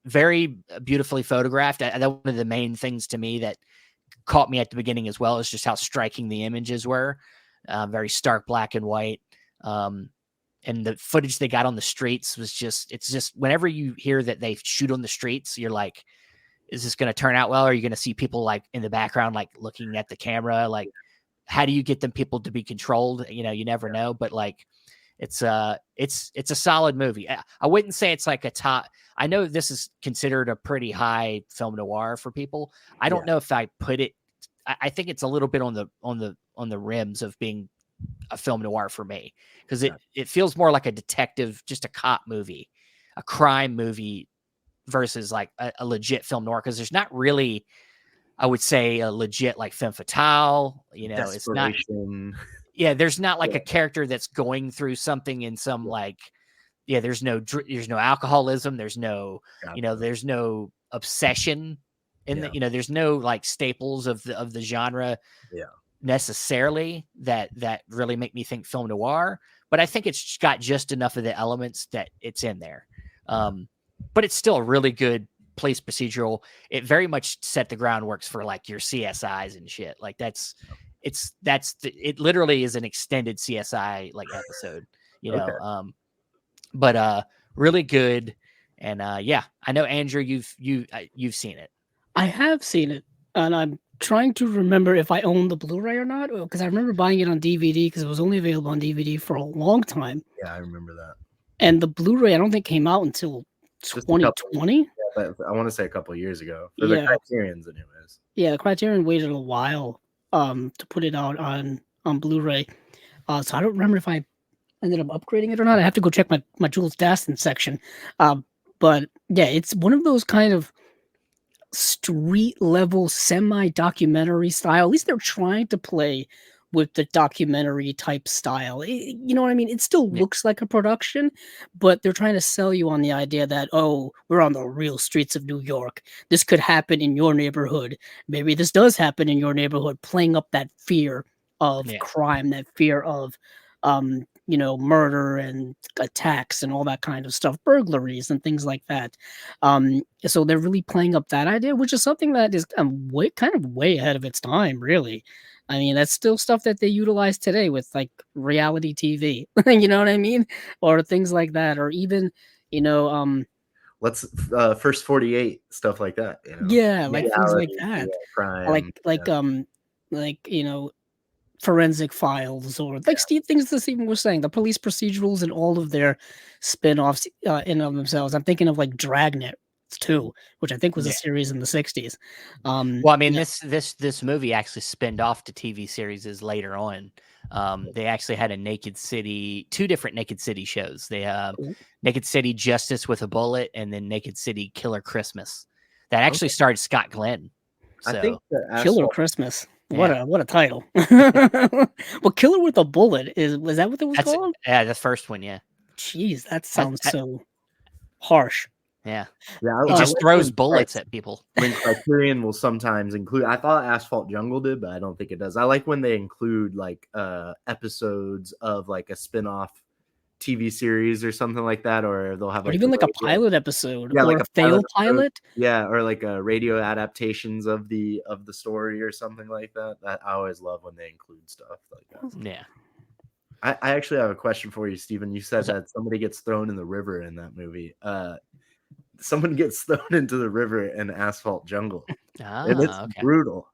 Very beautifully photographed. That one of the main things to me that caught me at the beginning as well is just how striking the images were. Very stark black and white. And the footage they got on the streets was it's just whenever you hear that they shoot on the streets, you're like, is this going to turn out well? Or are you going to see people like in the background, like looking at the camera? Like how do you get them people to be controlled? You never know, but like, it's a solid movie. I wouldn't say it's like a top. I know this is considered a pretty high film noir for people. I don't know if I put it. I think it's a little bit on the rims of being a film noir for me, because it feels more like a detective, just a cop movie, a crime movie, versus like a legit film noir. Because there's not really, I would say, a legit like femme fatale. It's not. Yeah, there's not like a character that's going through something in some like, there's no alcoholism, there's no, there's no obsession in the, there's no like staples of the genre necessarily that really make me think film noir, but I think it's got just enough of the elements that it's in there. But it's still a really good police procedural. It very much set the groundworks for like your CSIs and shit. Like it literally is an extended CSI like episode, but really good. And I know, Andrew, you've seen it. I have seen it, and I'm trying to remember if I own the Blu-ray or not, because I remember buying it on DVD because it was only available on DVD for a long time. Yeah, I remember that. And the Blu-ray I don't think came out until 2020. But I want to say a couple of years ago for the Criterions, anyways. Yeah, the Criterion waited a while to put it out on Blu-ray. So I don't remember if I ended up upgrading it or not. I have to go check my Jules Dastin section. But yeah, it's one of those kind of street level semi-documentary style. At least they're trying to play with the documentary type style. You know what I mean? It still looks like a production, but they're trying to sell you on the idea that, oh, we're on the real streets of New York. This could happen in your neighborhood. Maybe this does happen in your neighborhood, playing up that fear of crime, that fear of, murder and attacks and all that kind of stuff, burglaries and things like that. So they're really playing up that idea, which is something that is way ahead of its time, really. I mean, that's still stuff that they utilize today with like reality TV, you know what I mean? Or things like that, or even, let's First 48, stuff like that. Yeah, like things like that. Crime, forensic files, or like things that Stephen was saying, the police procedurals and all of their spin-offs in and of themselves. I'm thinking of like Dragnet too, which I think was a series in the 60s. Well, I mean, this movie actually spinned off to TV series later on. They actually had two different Naked City shows. They Naked City Justice with a Bullet, and then Naked City Killer Christmas. That actually starred Scott Glenn. So. I think Killer Christmas. What a title. Well, Killer with a Bullet was that what it was called? Yeah, the first one, yeah. Jeez, that sounds so harsh. Yeah. He just throws bullets at people. When Criterion will sometimes include, I thought Asphalt Jungle did, but I don't think it does. I like when they include like episodes of like a spin-off TV series or something like that, or they'll have like even like a pilot episode, or like a failed pilot. Yeah, or like a radio adaptations of the story or something like that. I always love when they include stuff like that. Yeah. I actually have a question for you, Stephen. You said that somebody gets thrown in the river in that movie. Someone gets thrown into the river in Asphalt Jungle, and it's brutal.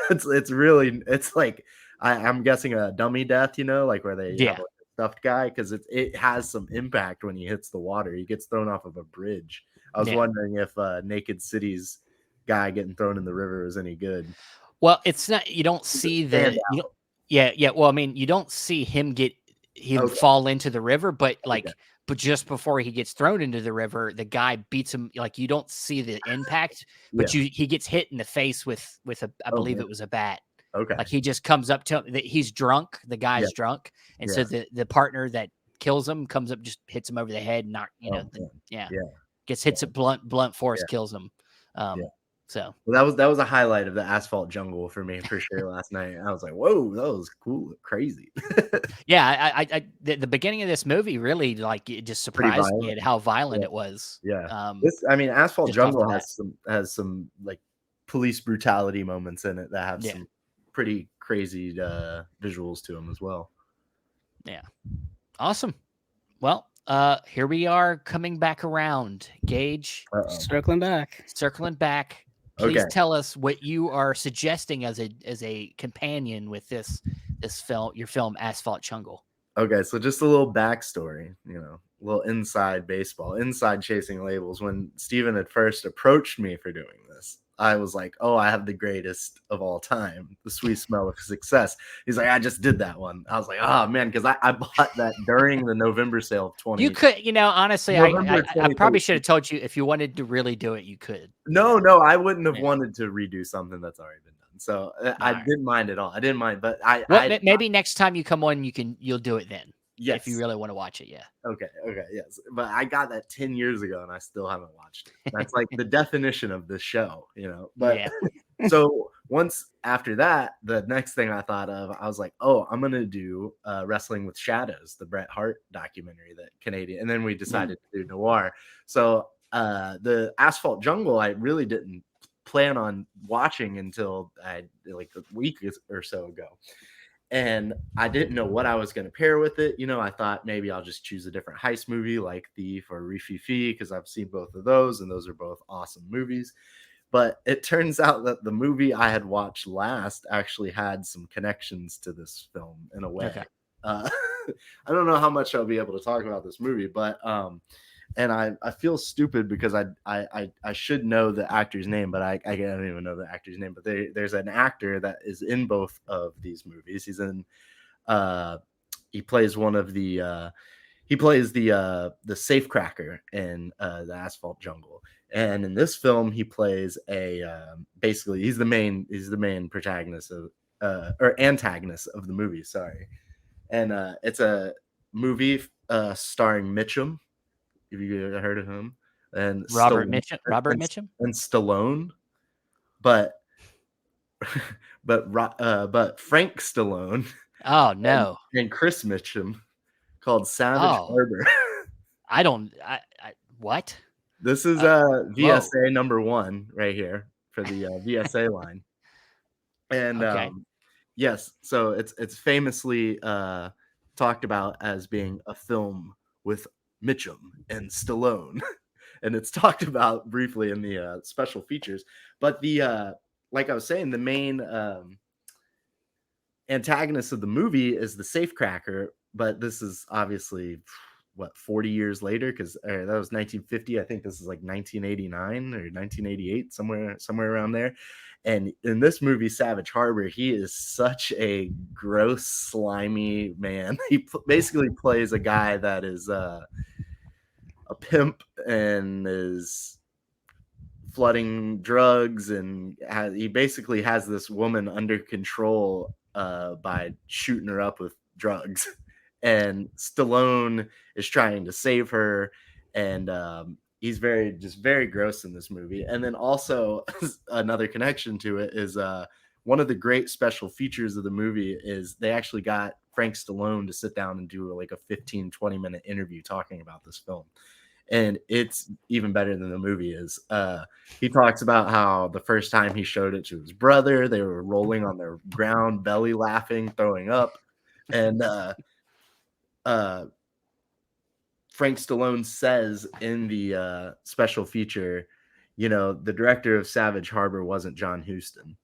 It's like I'm guessing a dummy death, like where they have like a stuffed guy, because it has some impact when he hits the water. He gets thrown off of a bridge. I was wondering if Naked City's guy getting thrown in the river was any good. Well, it's not. You don't see well, I mean, you don't see him fall into the river, but like. Okay. But just before he gets thrown into the river, the guy beats him. Like, you don't see the impact, but he gets hit in the face with I believe it was a bat. Okay. Like, he just comes up to him. He's drunk. The guy's drunk. And so the partner that kills him comes up, just hits him over the head. Gets hits at blunt force, kills him. So that was a highlight of the Asphalt Jungle for me, for sure. Last night, I was like, "Whoa, that was cool, crazy." The beginning of this movie really, like, it just surprised me at how violent it was. Yeah, Asphalt Jungle has some like police brutality moments in it that have some pretty crazy visuals to them as well. Yeah, awesome. Well, here we are coming back around, Gage. Circling back. Please Okay. tell us what you are suggesting as a companion with this film, your film Asphalt Jungle. Okay, so just a little backstory, a little inside baseball, inside chasing labels. When Steven had first approached me for doing this, I was like, oh, I have the greatest of all time, The Sweet Smell of Success. He's like, I just did that one. I was like, oh, man, because I bought that during the November sale of 20. You could, honestly, November I probably 2013. should have told you if you wanted to really do it, you could. No, I wouldn't have Yeah. wanted to redo something that's already been done. So I right. didn't mind at all. I didn't mind, but Maybe next time you come on, you'll do it then. Yes. If you really want to watch it, yeah. Okay, yes. But I got that 10 years ago and I still haven't watched it. That's like the definition of this show, But Yeah. So once after that, the next thing I thought of, I was like, oh, I'm going to do Wrestling with Shadows, the Bret Hart documentary, that Canadian. And then we decided to do Noir. So the Asphalt Jungle, I really didn't plan on watching until like a week or so ago. And I didn't know what I was going to pair with it. I thought maybe I'll just choose a different heist movie like Thief or Rififi, because I've seen both of those, and those are both awesome movies. But it turns out that the movie I had watched last actually had some connections to this film in a way. Okay. I don't know how much I'll be able to talk about this movie, but and I feel stupid because I should know the actor's name, but I don't even know the actor's name. But there's an actor that is in both of these movies. He's in he plays one of the he plays the safecracker in the Asphalt Jungle. And in this film, he plays basically he's the main protagonist of or antagonist of the movie. Sorry, and it's a movie starring Mitchum. Have you ever heard of him? And Robert Stallone, Mitchum and Stallone, but Frank Stallone. Oh no! And Chris Mitchum, called Savage Harbor. What? This is VSA number 1 right here for the VSA line. And okay. Yes, so it's famously talked about as being a film with Mitchum and Stallone. And it's talked about briefly in the special features. But the like I was saying, the main antagonist of the movie is the safecracker, but this is obviously 40 years later, because that was 1950. I think this is like 1989 or 1988, somewhere around there. And in this movie, Savage Harbor, he is such a gross, slimy man. He basically plays a guy that is a pimp and is flooding drugs, and he basically has this woman under control by shooting her up with drugs. And Stallone is trying to save her, and he's very gross in this movie. And then also another connection to it is one of the great special features of the movie is they actually got Frank Stallone to sit down and do like a 15-20 minute interview talking about this film. And it's even better than the movie is. He talks about how the first time he showed it to his brother, they were rolling on their ground, belly laughing, throwing up. And Frank Stallone says in the special feature, the director of Savage Harbor wasn't John Huston.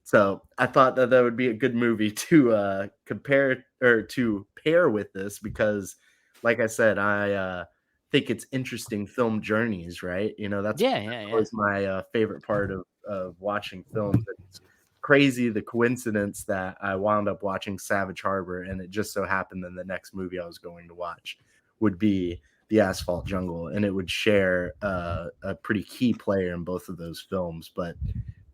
So I thought that would be a good movie to compare or to pair with this, because like I said, I think it's interesting film journeys, right? That's always my favorite part of watching films. It's crazy the coincidence that I wound up watching Savage Harbor, and it just so happened that the next movie I was going to watch would be The Asphalt Jungle, and it would share a pretty key player in both of those films, but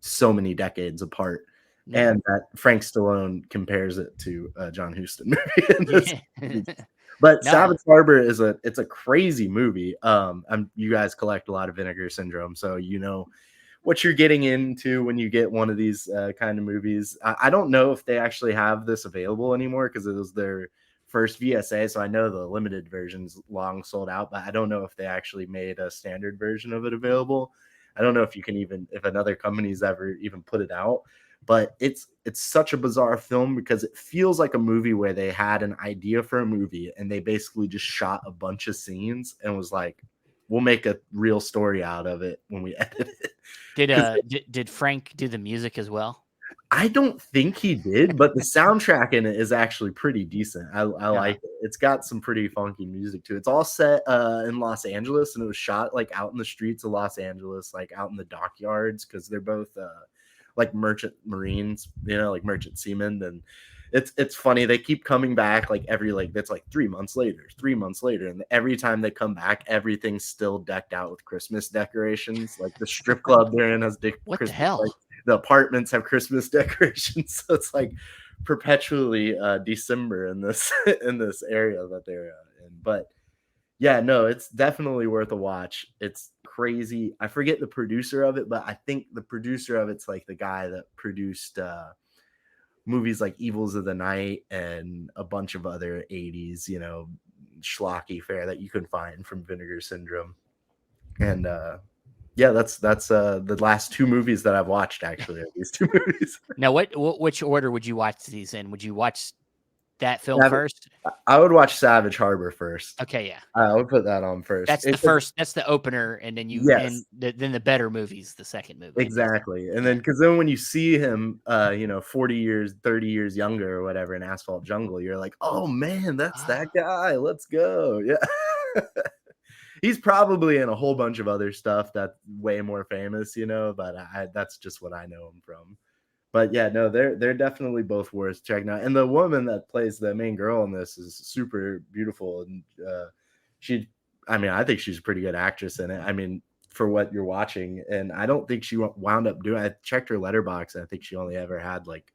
so many decades apart. Yeah. And that Frank Stallone compares it to a John Huston movie. But no. Savage Harbor it's a crazy movie. You guys collect a lot of Vinegar Syndrome, so you know what you're getting into when you get one of these kind of movies. I don't know if they actually have this available anymore, because it was their first VSA, so I know the limited version's long sold out, but I don't know if they actually made a standard version of it available. I don't know if if another company's ever even put it out. But it's such a bizarre film, because it feels like a movie where they had an idea for a movie and they basically just shot a bunch of scenes and was like, we'll make a real story out of it when we edit it. Did Frank do the music as well? I don't think he did, but the soundtrack in it is actually pretty decent. I like it. It's got some pretty funky music too. It's all set in Los Angeles, and it was shot like out in the streets of Los Angeles, like out in the dockyards, because they're both like merchant marines, like merchant seamen. And it's funny, they keep coming back like every that's like 3 months later, and every time they come back, everything's still decked out with Christmas decorations. Like the strip club they're in has what Christmas, the hell? like, the apartments have Christmas decorations, so it's like perpetually December in this area that they're in. But yeah, no, it's definitely worth a watch. It's crazy. I forget the producer of it, but I think the producer of it's like the guy that produced movies like Evils of the Night and a bunch of other 80s, schlocky fare that you can find from Vinegar Syndrome. And yeah, that's the last 2 movies that I've watched, actually, these 2 movies. Now, which order would you watch these in? Would you watch that film first? I would watch Savage Harbor first. Okay, yeah. I would put that on first. That's the first. That's the opener, and then then the better movies, the second movie. Exactly, and then because then when you see him, 40 years, 30 years younger or whatever in Asphalt Jungle, you're like, oh man, that's that guy. Let's go. Yeah. He's probably in a whole bunch of other stuff that's way more famous, but that's just what I know him from. But yeah, no, they're definitely both worth checking out. And the woman that plays the main girl in this is super beautiful. And I think she's a pretty good actress in it. I mean, for what you're watching. And I don't think she wound up doing, I checked her letterbox, and I think she only ever had like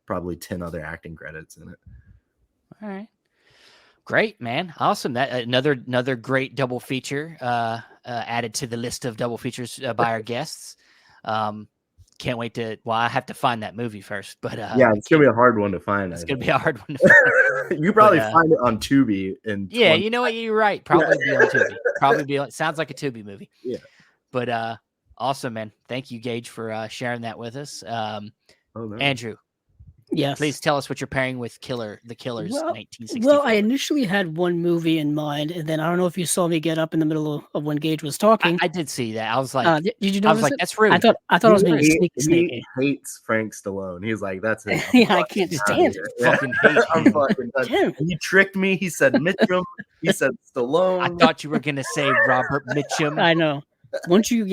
probably 10 other acting credits in it. All right. Great, man. Awesome. That another great double feature added to the list of double features by our guests. Can't wait to. Well, I have to find that movie first, but yeah, it's gonna be a hard one to find. It's gonna be a hard one to find. You probably find it on Tubi. You know what? You're right. Probably be on Tubi. Probably sounds like a Tubi movie. Yeah. But awesome, man. Thank you, Gage, for sharing that with us. Andrew. Yes. Please tell us what you're pairing with The Killers, 1964. Well, I initially had one movie in mind, and then I don't know if you saw me get up in the middle of when Gage was talking. I did see that. I was like, did you notice? I was like, that's rude. I thought I was being sneaky. He hates Frank Stallone. He's like, that's it. Yeah, I can't stand it. Fucking hate I'm fucking done. He tricked me. He said Mitchum. He said Stallone. I thought you were gonna say Robert Mitchum. I know. Once you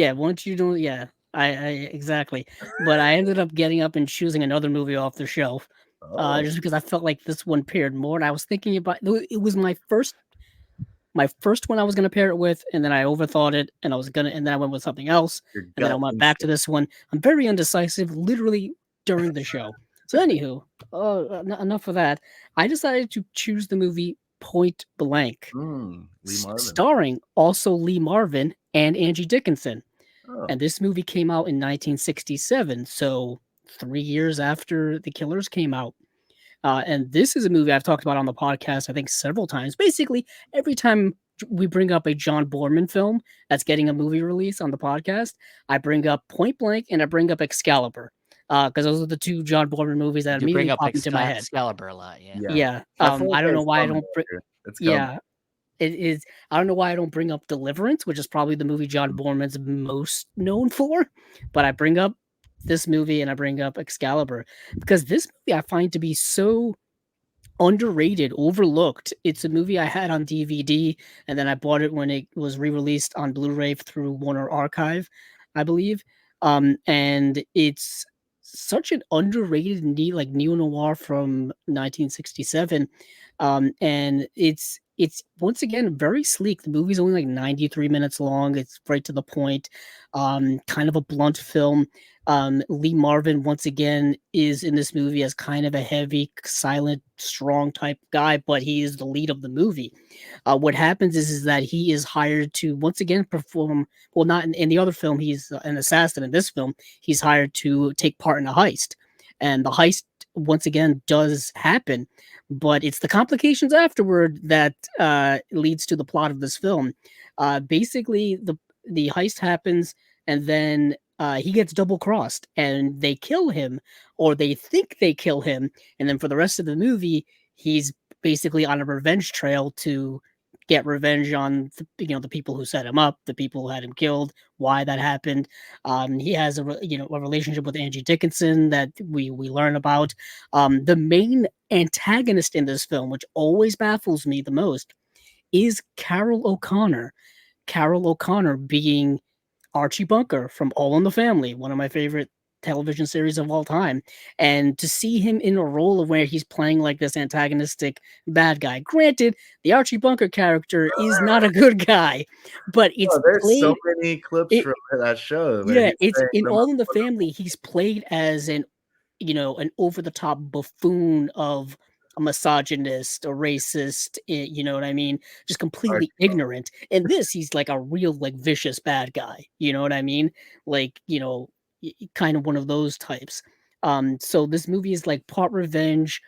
don't, I exactly. But I ended up getting up and choosing another movie off the shelf. Just because I felt like this one paired more, and I was thinking about it was my first one I was gonna pair it with, and then I overthought it, and then I went with something else, and then I went back to this one. I'm very indecisive, literally during the show. So anywho, enough of that. I decided to choose the movie Point Blank, starring also Lee Marvin and Angie Dickinson. And this movie came out in 1967, so 3 years after The Killers came out. And this is a movie I've talked about on the podcast, I think, several times. Basically, every time we bring up a John Boorman film that's getting a movie release on the podcast, I bring up Point Blank and I bring up Excalibur. Because those are the 2 John Boorman movies that immediately pop into my head. Excalibur a lot, yeah. I don't know why I don't. It is. I don't know why I don't bring up Deliverance, which is probably the movie John Boorman's most known for. But I bring up this movie and I bring up Excalibur because this movie I find to be so underrated, overlooked. It's a movie I had on DVD, and then I bought it when it was re-released on Blu-ray through Warner Archive, I believe. And it's such an underrated neo-noir from 1967. And it's once again very sleek. The movie's only like 93 minutes long. It's right to the point. Kind of a blunt film. Lee Marvin once again is in this movie as kind of a heavy, silent, strong type guy, but he is the lead of the movie. What happens is that he is hired to once again perform. Well, not in the other film, he's an assassin. In this film, he's hired to take part in a heist, and the heist once again does happen, but it's the complications afterward that leads to the plot of this film. Basically, the heist happens, and then he gets double crossed, and they kill him, or they think they kill him, and then for the rest of the movie, he's basically on a revenge trail to get revenge on the people who set him up, the people who had him killed, why that happened. He has a relationship with Angie Dickinson that we learn about. The main antagonist in this film, which always baffles me the most, is Carol O'Connor. Carol O'Connor being Archie Bunker from All in the Family, one of my favorite television series of all time. And to see him in a role of where he's playing like this antagonistic bad guy. Granted, the Archie Bunker character is not a good guy, but it's there's so played. many clips from that show. Yeah, it's in All in the Family. He's played as an over the top buffoon of a misogynist, a racist, you know what I mean? Just completely ignorant. And this, he's like a real, like, vicious bad guy. You know what I mean? Like, kind of one of those types. So this movie is like part revenge,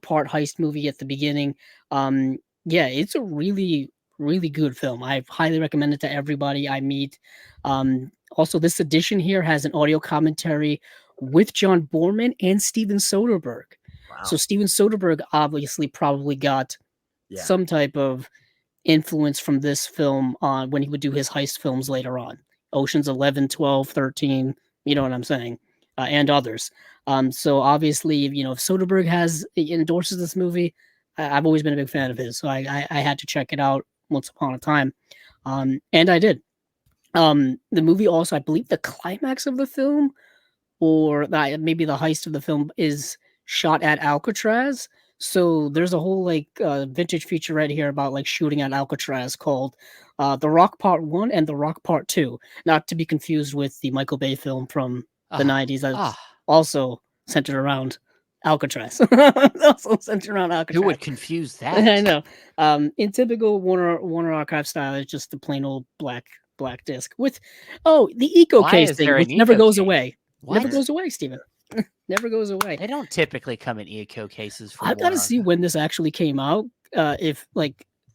part heist movie at the beginning. Yeah, it's a really, really good film. I highly recommend it to everybody I meet. Also, this edition here has an audio commentary with John Boorman and Steven Soderbergh. Wow. So Steven Soderbergh obviously probably got some type of influence from this film on when he would do his heist films later on. Ocean's 11, 12, 13, you know what I'm saying, and others. So obviously, if Soderbergh endorses this movie, I've always been a big fan of his. So I had to check it out once upon a time. And I did. The movie also, I believe the climax of the film, or maybe the heist of the film, is shot at Alcatraz. So there's a whole vintage feature right here about like shooting at Alcatraz called The Rock Part 1 and The Rock Part 2. Not to be confused with the Michael Bay film from the 90s that's also centered around Alcatraz. Also centered around Alcatraz. Who would confuse that? I know. In typical Warner Archive style, it's just the plain old black disc with the eco case thing, which never goes away. What? Never goes away, Steven. Never goes away. They don't typically come in eco cases. I've got to see when this actually came out. If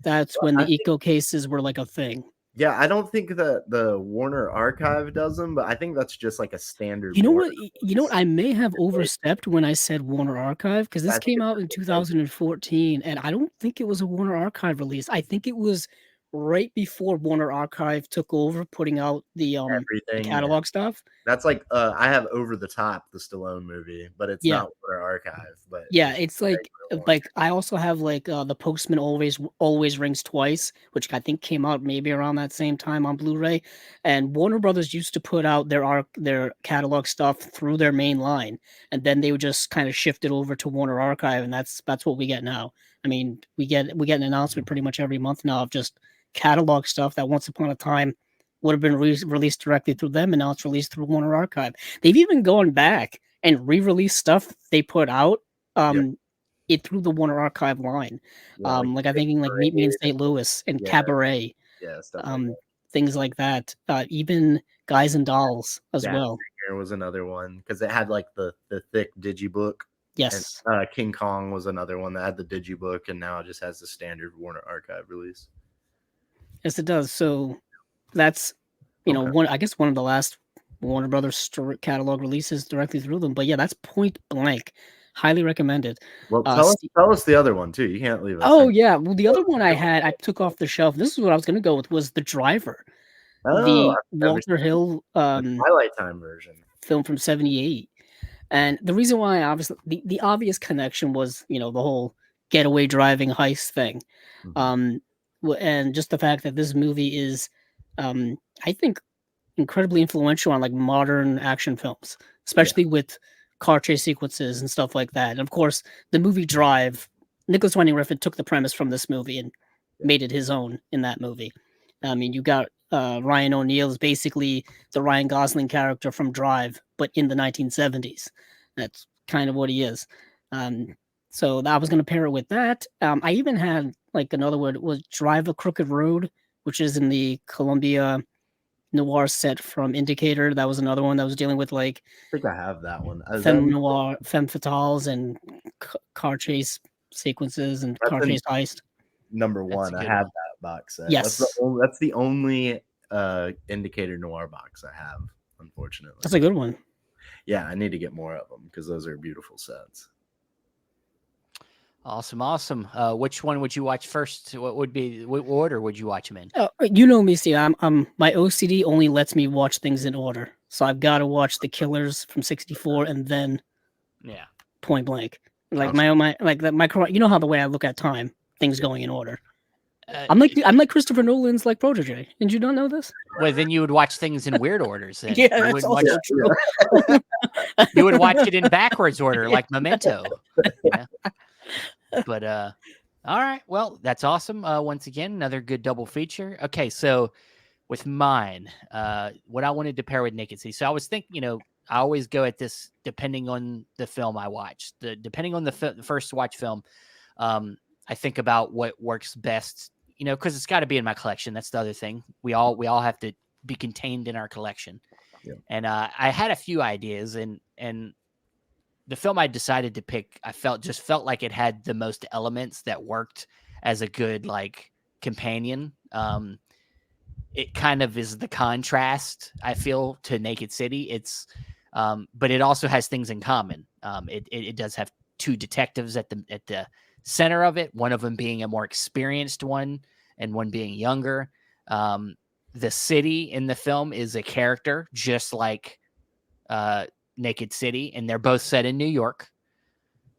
that's when the eco cases were like a thing. Yeah, I don't think that the Warner Archive does them, but I think that's just like a standard. You know what? I may have overstepped when I said Warner Archive, because this came out in 2014, and I don't think it was a Warner Archive release. I think it was right before Warner Archive took over putting out the catalog stuff. That's like I have Over the Top, the Stallone movie, but it's not Warner Archive. But yeah, it's like I also have The Postman Always Rings Twice, which I think came out maybe around that same time on Blu-ray. And Warner Brothers used to put out their catalog stuff through their main line, and then they would just kind of shift it over to Warner Archive, and that's what we get now. I mean, we get an announcement pretty much every month now of just catalog stuff that once upon a time would have been released directly through them, and now it's released through Warner Archive. They've even gone back and re-released stuff they put out it through the Warner Archive line. I think Meet Me in St. Louis and Cabaret. Things like that. Even Guys and Dolls as well. There was another one because it had the thick digibook. Yes. And, King Kong was another one that had the digibook, and now it just has the standard Warner Archive release. Yes, it does. So that's one of the last Warner Brothers catalog releases directly through them. But yeah, that's Point Blank. Highly recommended. Well, tell us the other one too. You can't leave us. Oh yeah, well the other one I took off the shelf. This is what I was going to go with, was The Driver, the Walter Hill Twilight Time version film from '78. And the reason why, obviously, the obvious connection was the whole getaway driving heist thing. And just the fact that this movie is, I think, incredibly influential on modern action films, especially with car chase sequences and stuff like that. And of course, the movie Drive, Nicholas Winding Refn took the premise from this movie and made it his own in that movie. I mean, you got Ryan O'Neal is basically the Ryan Gosling character from Drive, but in the 1970s. That's kind of what he is. So I was going to pair it with that. I even had another word, was Drive a Crooked Road, which is in the Columbia noir set from Indicator. That was another one that was dealing with I think I have that one. Femme fatales and car chase sequences and car chase heist. Number one, I have that box set. Yes, that's the only Indicator noir box I have. Unfortunately, that's a good one. Yeah, I need to get more of them because those are beautiful sets. Awesome. Which one would you watch first? What order would you watch them in? You know me, Steve. I'm my OCD only lets me watch things in order, so I've got to watch The Killers from '64 and then Point Blank. Like my you know how the way I look at time, things going in order. I'm like Christopher Nolan's like protege. Did you not know this? Well, then you would watch things in weird orders. Then. Yeah, that's also true. You would watch it in backwards order, like Memento. Yeah. But all right, well, that's awesome. Once again, another good double feature. Okay, so with mine, what I wanted to pair with Naked City. So I was thinking, I always go at this depending on the film I watch. Depending on the first watch film, I think about what works best. Because it's got to be in my collection. That's the other thing. We all have to be contained in our collection. Yeah. And I had a few ideas, and the film I decided to pick, I felt like it had the most elements that worked as a good like companion. It kind of is the contrast, I feel, to Naked City. It's but it also has things in common. It does have two detectives at the center of it, one of them being a more experienced one and one being younger. The city in the film is a character just like Naked City, and they're both set in New York,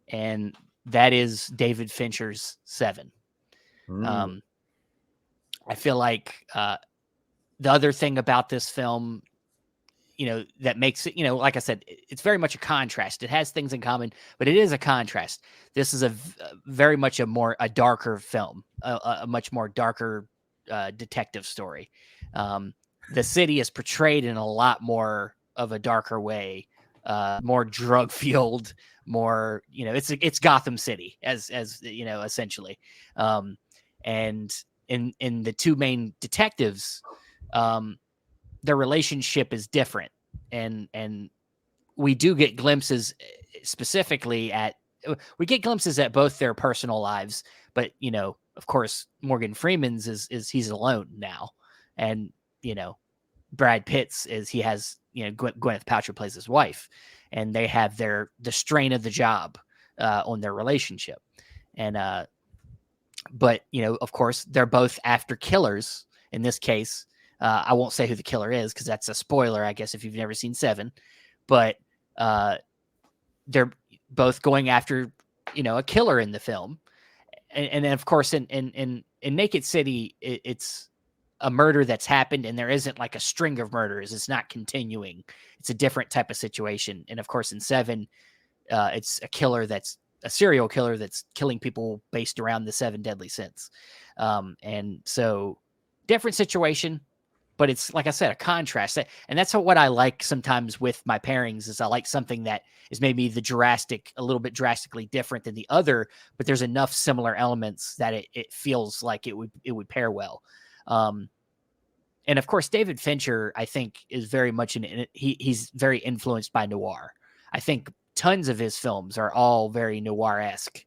and that is David Fincher's Seven. I feel like the other thing about this film, that makes it, like I said, it's very much a contrast. It has things in common, but it is a contrast. This is a very much a darker film, a much more darker detective story. The city is portrayed in a lot more of a darker way, more drug fueled, more, it's Gotham City as essentially. And in the two main detectives, their relationship is different, and we do get glimpses specifically at both their personal lives, but of course Morgan Freeman's is he's alone now, and Brad Pitt's is he has Gwyneth Paltrow plays his wife, and they have the strain of the job on their relationship, and but of course they're both after killers. In this case, I won't say who the killer is because that's a spoiler, I guess, if you've never seen Seven. But they're both going after, a killer in the film. And then, of course, in Naked City, it's a murder that's happened, and there isn't like a string of murders. It's not continuing. It's a different type of situation. And, of course, in Seven, it's a serial killer that's killing people based around the 7 deadly sins. And so different situation. But it's, like I said, a contrast. And that's what I like sometimes with my pairings is I like something that is maybe a little bit drastically different than the other, but there's enough similar elements that it feels like it would pair well. And of course, David Fincher, I think, is very much he's very influenced by noir. I think tons of his films are all very noir-esque.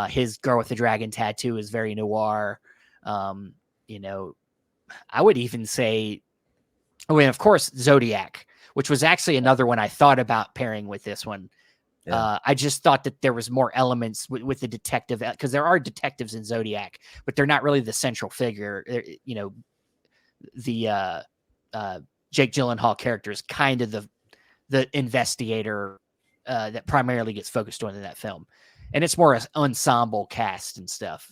His Girl with the Dragon Tattoo is very noir. I would even say, of course, Zodiac, which was actually another one I thought about pairing with this one. Yeah. I just thought that there was more elements with the detective, because there are detectives in Zodiac, but they're not really the central figure. The Jake Gyllenhaal character is kind of the investigator that primarily gets focused on in that film. And it's more an ensemble cast and stuff.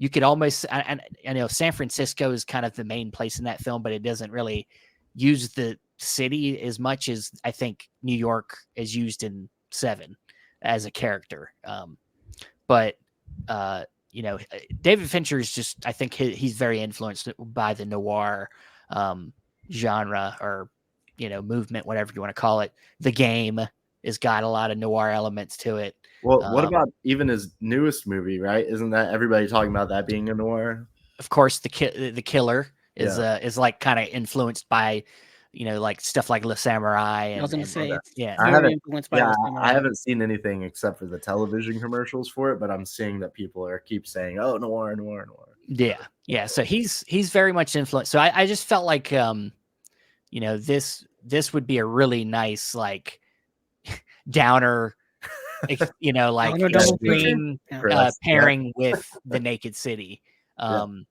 You could almost, I know San Francisco is kind of the main place in that film, but it doesn't really use the city as much as I think New York is used in Seven as a character. But David Fincher is just, I think he's very influenced by the noir genre or, movement, whatever you want to call it. The Game has got a lot of noir elements to it. Well, what about even his newest movie, right? Isn't that everybody talking about that being a noir? Of course, the killer is like kind of influenced by, like stuff like Le Samurai. I was going to say, I haven't seen anything except for the television commercials for it, but I'm seeing that people keep saying, "Oh, noir." Yeah. So he's very much influenced. So I just felt like, this would be a really nice like downer You know, like Genre double feature? extreme Yeah. Press, yeah. pairing with the Naked City. And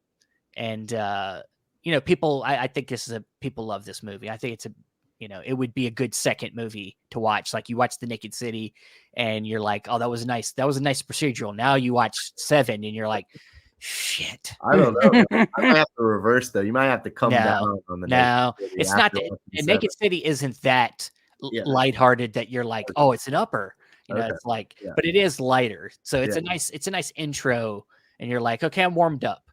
you know, people, I think people love this movie. I think it's it would be a good second movie to watch. Like, you watch the Naked City and you're like, oh, that was nice. That was a nice procedural. Now you watch Seven and you're like, shit. I don't know. Man. I might have to reverse though. You might have to come down on the No, Naked City it's not after that. watching Naked Seven. City isn't that Yeah. lighthearted that you're like, oh, it's an upper. You know, Okay. it's like, Yeah. but it is lighter. So it's Yeah. a nice intro, and you're like, okay, I'm warmed up.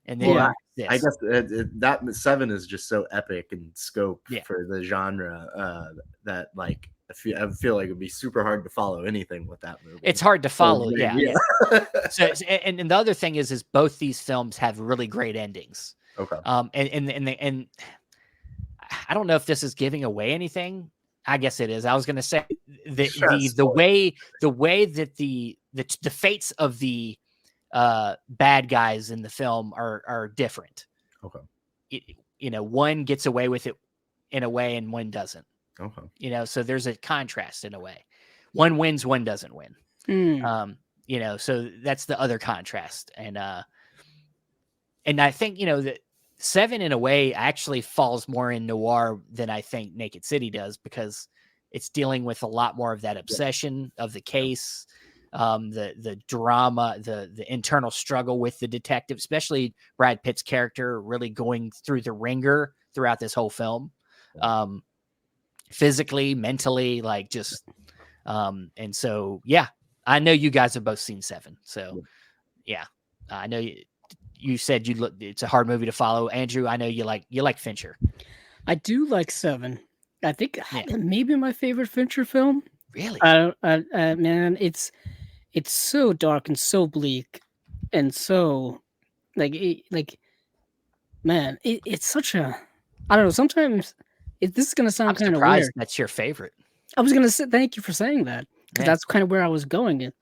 And then Well, this. I guess that Seven is just so epic in scope Yeah. for the genre that like I feel like it'd be super hard to follow anything with that movie. It's hard to follow, yeah. So and the other thing is both these films have really great endings. Okay. And I don't know if this is giving away anything. I guess it is. I was going to say the way that the fates of the bad guys in the film are different. Okay. One gets away with it in a way and one doesn't. Okay. So there's a contrast in a way. One wins, one doesn't win. So that's the other contrast. And I think, that Seven in a way actually falls more in noir than I think Naked City does, because it's dealing with a lot more of that obsession of the case, the drama, the internal struggle with the detective, especially Brad Pitt's character really going through the ringer throughout this whole film. Physically, mentally, like just, and so, yeah, I know you guys have both seen Seven. So yeah, I know you said it's a hard movie to follow. Andrew, I know you like Fincher. I do like Seven. I think maybe my favorite Fincher film. Really? Man, it's so dark and so bleak and so man, it's such a, I don't know. Sometimes this is gonna sound kind of weird. That's your favorite. I was gonna say thank you for saying that, because that's kind of where I was going.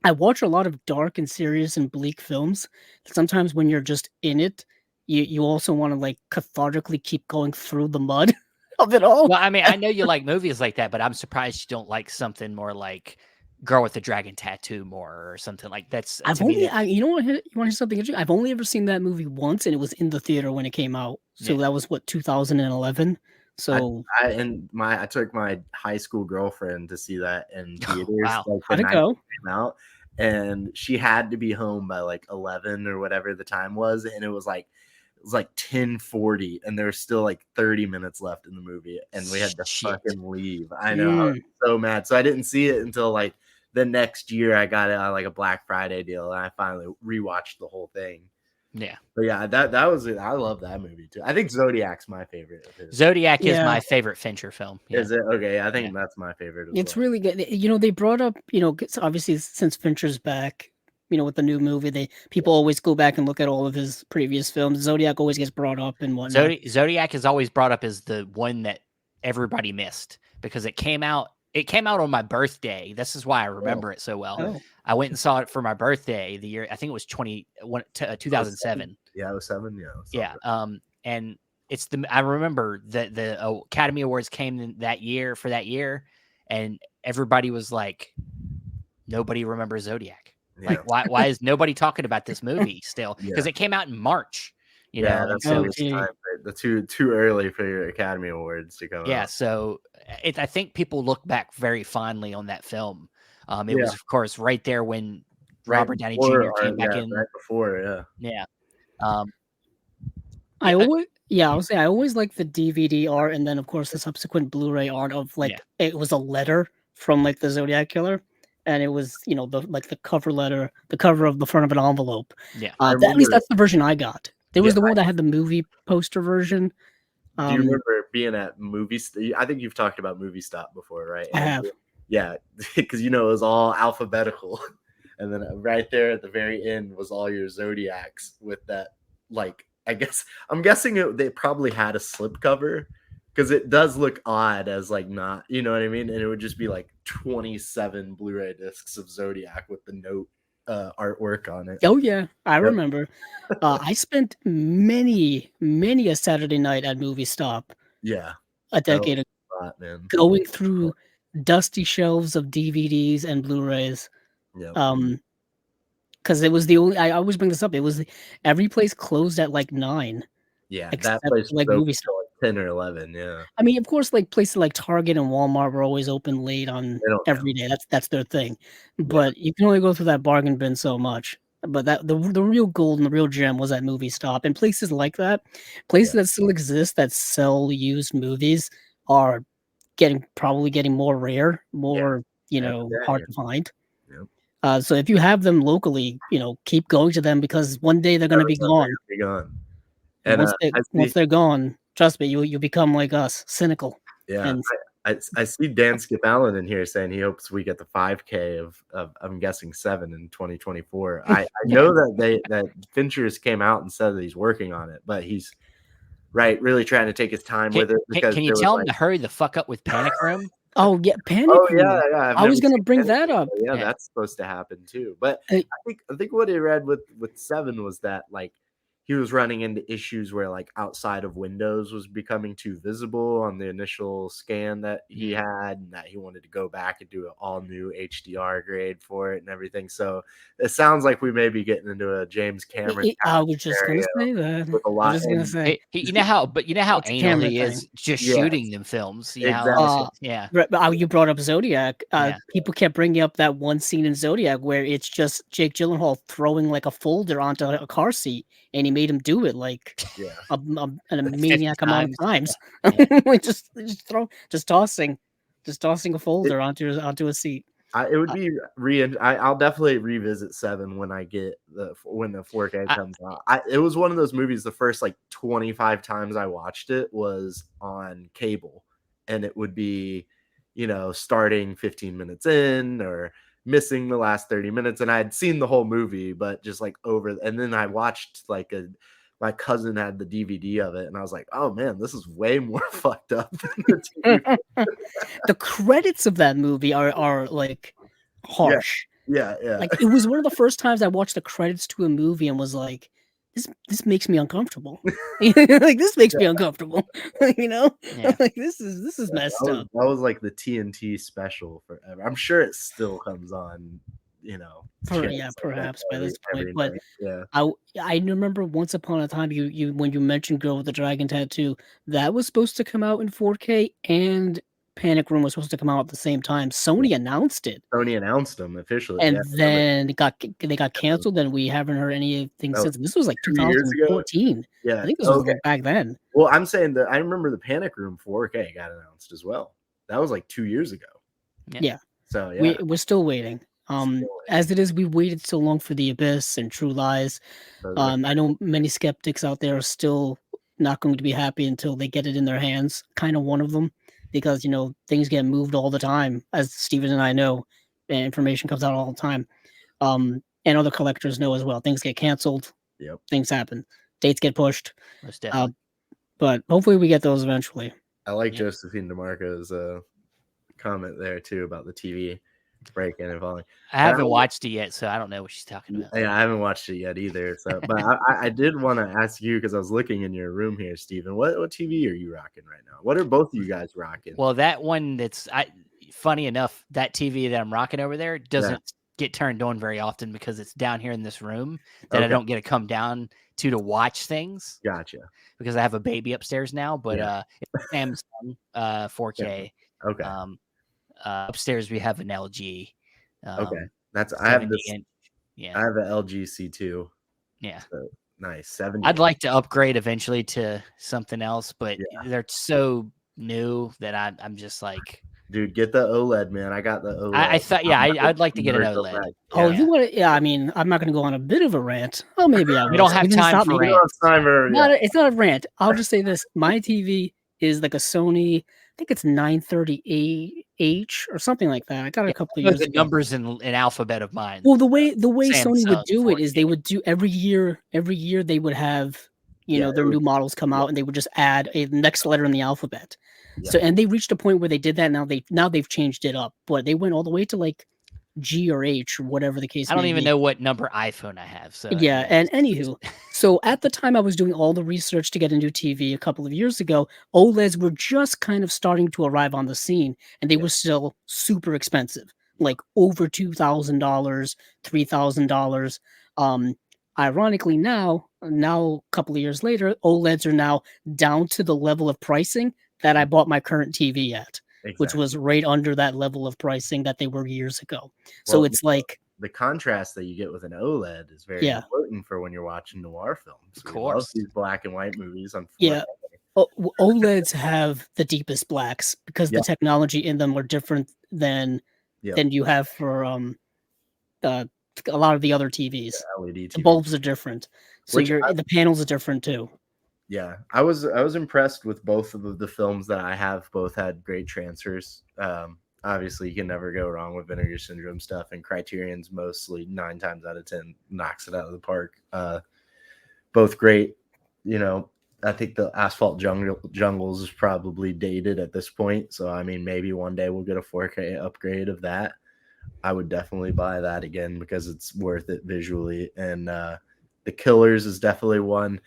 I watch a lot of dark and serious and bleak films. Sometimes when you're just in it, you also want to like cathartically keep going through the mud of it all. Well, I mean, I know you like movies like that, but I'm surprised you don't like something more like Girl with the Dragon Tattoo more, or something like that's. You know what? You want to hear something interesting? I've only ever seen that movie once, and it was in the theater when it came out. So that was 2011. So I took my high school girlfriend to see that in theaters. Wow. Like How'd it go? Came out, and she had to be home by like 11 or whatever the time was, and it was like 10:40, and there's still like 30 minutes left in the movie, and we had to fucking leave. I know, I was so mad. So I didn't see it until like the next year. I got it on like a Black Friday deal, and I finally rewatched the whole thing. Yeah, but yeah, that was it. I love that movie too. I think Zodiac's my favorite. Zodiac is my favorite Fincher film. Yeah. Is it? Okay, I think that's my favorite. It's really good. They brought up, obviously since Fincher's back, with the new movie, people always go back and look at all of his previous films. Zodiac always gets brought up and whatnot. Zodiac is always brought up as the one that everybody missed, because it came out on my birthday. This is why I remember it so well. Oh. I went and saw it for my birthday the year, I think it was 2007. Yeah, it was 7. Yeah. And I remember that the Academy Awards came that year, and everybody was like, nobody remembers Zodiac. Like, why is nobody talking about this movie still? Because it came out in March. That's time, too early for your Academy Awards to come out. Yeah, so I think people look back very fondly on that film. It was, of course, right there when Robert Downey Jr. came back in. Right before, yeah. I always like the DVD art, and then of course the subsequent Blu-ray art of it was a letter from like the Zodiac killer, and it was the cover letter, the cover of the front of an envelope. Yeah, at least that's the version I got. There was the one that had the movie poster version. Do you remember being at movies? I think you've talked about Movie Stop before, right? I have. Yeah, because it was all alphabetical, and then right there at the very end was all your Zodiacs with that. Like, I'm guessing they probably had a slipcover, because it does look odd as like not, you know what I mean? And it would just be like 27 Blu-ray discs of Zodiac with the note artwork on it. Oh yeah, I remember. I spent many a Saturday night at Movie Stop. Yeah, a decade ago, man. going through dusty shelves of DVDs and Blu-rays. Yep. Because it was the only. I always bring this up. It was every place closed at like 9. Yeah, Except that place like was movie open till like 10 or 11. Yeah, I mean, of course, like places like Target and Walmart were always open late on they don't every count. day. That's their thing. But you can only go through that bargain bin so much. But that the real gold and the real gem was at Movie Stop. And places like that, places that still exist that sell used movies are probably getting more rare, more Every day. hard to find. Yep. So if you have them locally, keep going to them because one day they're going to be gone. Be gone. And And once they're gone, trust me, you become like us, cynical. yeah, And I see Dan Skip Allen in here saying he hopes we get the 5K of I'm guessing 7 in 2024. I know that Fincher's came out and said that he's working on it, but he's really trying to take his time with it because can you tell him to hurry the fuck up with Panic Room? oh yeah, Panic Oh Room. yeah. I was gonna bring that up. Yeah, that's supposed to happen too. But I think what I read with 7 was that like he was running into issues where like outside of Windows was becoming too visible on the initial scan that he had, and that he wanted to go back and do an all new HDR grade for it and everything. So it sounds like we may be getting into a James Cameron. I was just gonna say that. With a lot, I was just gonna say. You know how It's a anal camera he is thing. just Yes. shooting them films. You know how, Exactly. yeah. But you brought up Zodiac. Yeah. People kept bringing up that one scene in Zodiac where it's just Jake Gyllenhaal throwing like a folder onto a car seat, and he made him do it like a maniac amount of times. Like just tossing a folder onto a seat. It would be I'll definitely revisit 7 when the 4K comes out. It was one of those movies. The first like 25 times I watched it was on cable, and it would be, starting 15 minutes in or missing the last 30 minutes, and I had seen the whole movie, but just like and then I watched like my cousin had the DVD of it, and I was like, oh man, this is way more fucked up than the TV. The credits of that movie are like harsh. Yeah. Like it was one of the first times I watched the credits to a movie and was like, this makes me uncomfortable. Like this makes me uncomfortable. Like this is messed up. That was like the TNT special forever. I'm sure it still comes on. Perhaps by this point. But yeah, I remember once upon a time you when you mentioned Girl with the Dragon Tattoo, that was supposed to come out in 4K, and Panic Room was supposed to come out at the same time. Sony announced it. Sony announced them officially, and then they got canceled, and we haven't heard anything since. This was like 2014. Yeah, I think this was like back then. Well, I'm saying that I remember the Panic Room 4K got announced as well. That was like 2 years ago. Yeah. So yeah, we're still waiting. As it is, we waited so long for The Abyss and True Lies. I know many skeptics out there are still not going to be happy until they get it in their hands. Kind of one of them, because things get moved all the time, as Steven and I know, and information comes out all the time. And other collectors know as well. Things get canceled. Yep. Things happen. Dates get pushed. Most definitely. But hopefully we get those eventually. I like Josephine DeMarco's comment there too about the TV breaking and falling. I haven't watched it yet, so I don't know what she's talking about. Yeah, I haven't watched it yet either. So, but I did want to ask you, because I was looking in your room here, Steven. What TV are you rocking right now? What are both of you guys rocking? Well, that one funny enough, that TV that I'm rocking over there doesn't get turned on very often because it's down here in this room that I don't get to come down to watch things. Gotcha. Because I have a baby upstairs now, but it's Samsung 4K. Yeah. Okay. Upstairs we have an LG. Okay. I have this. Yeah. I have an LG C2. Yeah. So, nice. 70. I'd like to upgrade eventually to something else, but they're so new that I'm just like, dude, get the OLED, man. I got the OLED. I thought, I'd like to get an OLED. Oh, you want to? Yeah, I mean, I'm not going to go on a bit of a rant. Oh, maybe I will. We don't have time for rants. It's not a rant. I'll just say this: my TV is like a Sony. I think it's 930H or something like that. I got a couple of years the ago. numbers in alphabet of mine. Well, the way Sony would do 4K. it is they would do every year they would have their new models come out, and they would just add a next letter in the alphabet. Yeah. So, and they reached a point where they did that. Now they've changed it up, but they went all the way to like G or H or whatever the case I don't may even be. know what number iPhone I have. So Yeah, and anywho, so at the time I was doing all the research to get a new TV a couple of years ago, OLEDs were just kind of starting to arrive on the scene, and they were still super expensive, like over $2,000, $3,000. Um, Ironically, now a couple of years later, OLEDs are now down to the level of pricing that I bought my current TV at, which Exactly. was right under that level of pricing that they were years ago. So Well, it's like, the contrast that you get with an OLED is very yeah. important for when you're watching noir films. Of We love course. these black and white movies on 4K. Yeah. OLEDs have the deepest blacks because Yeah. the technology in them are different than Yep. you have for a lot of the other TVs. LED The TV. bulbs are different, so Which the panels are different too. Yeah, I was impressed with both of the films that I have. Both had great transfers. Obviously, you can never go wrong with Vinegar Syndrome stuff, and Criterion's mostly 9 times out of 10 knocks it out of the park. Both great. You know, I think the Asphalt Jungles is probably dated at this point. So, I mean, maybe one day we'll get a 4K upgrade of that. I would definitely buy that again because it's worth it visually. And The Killers is definitely one.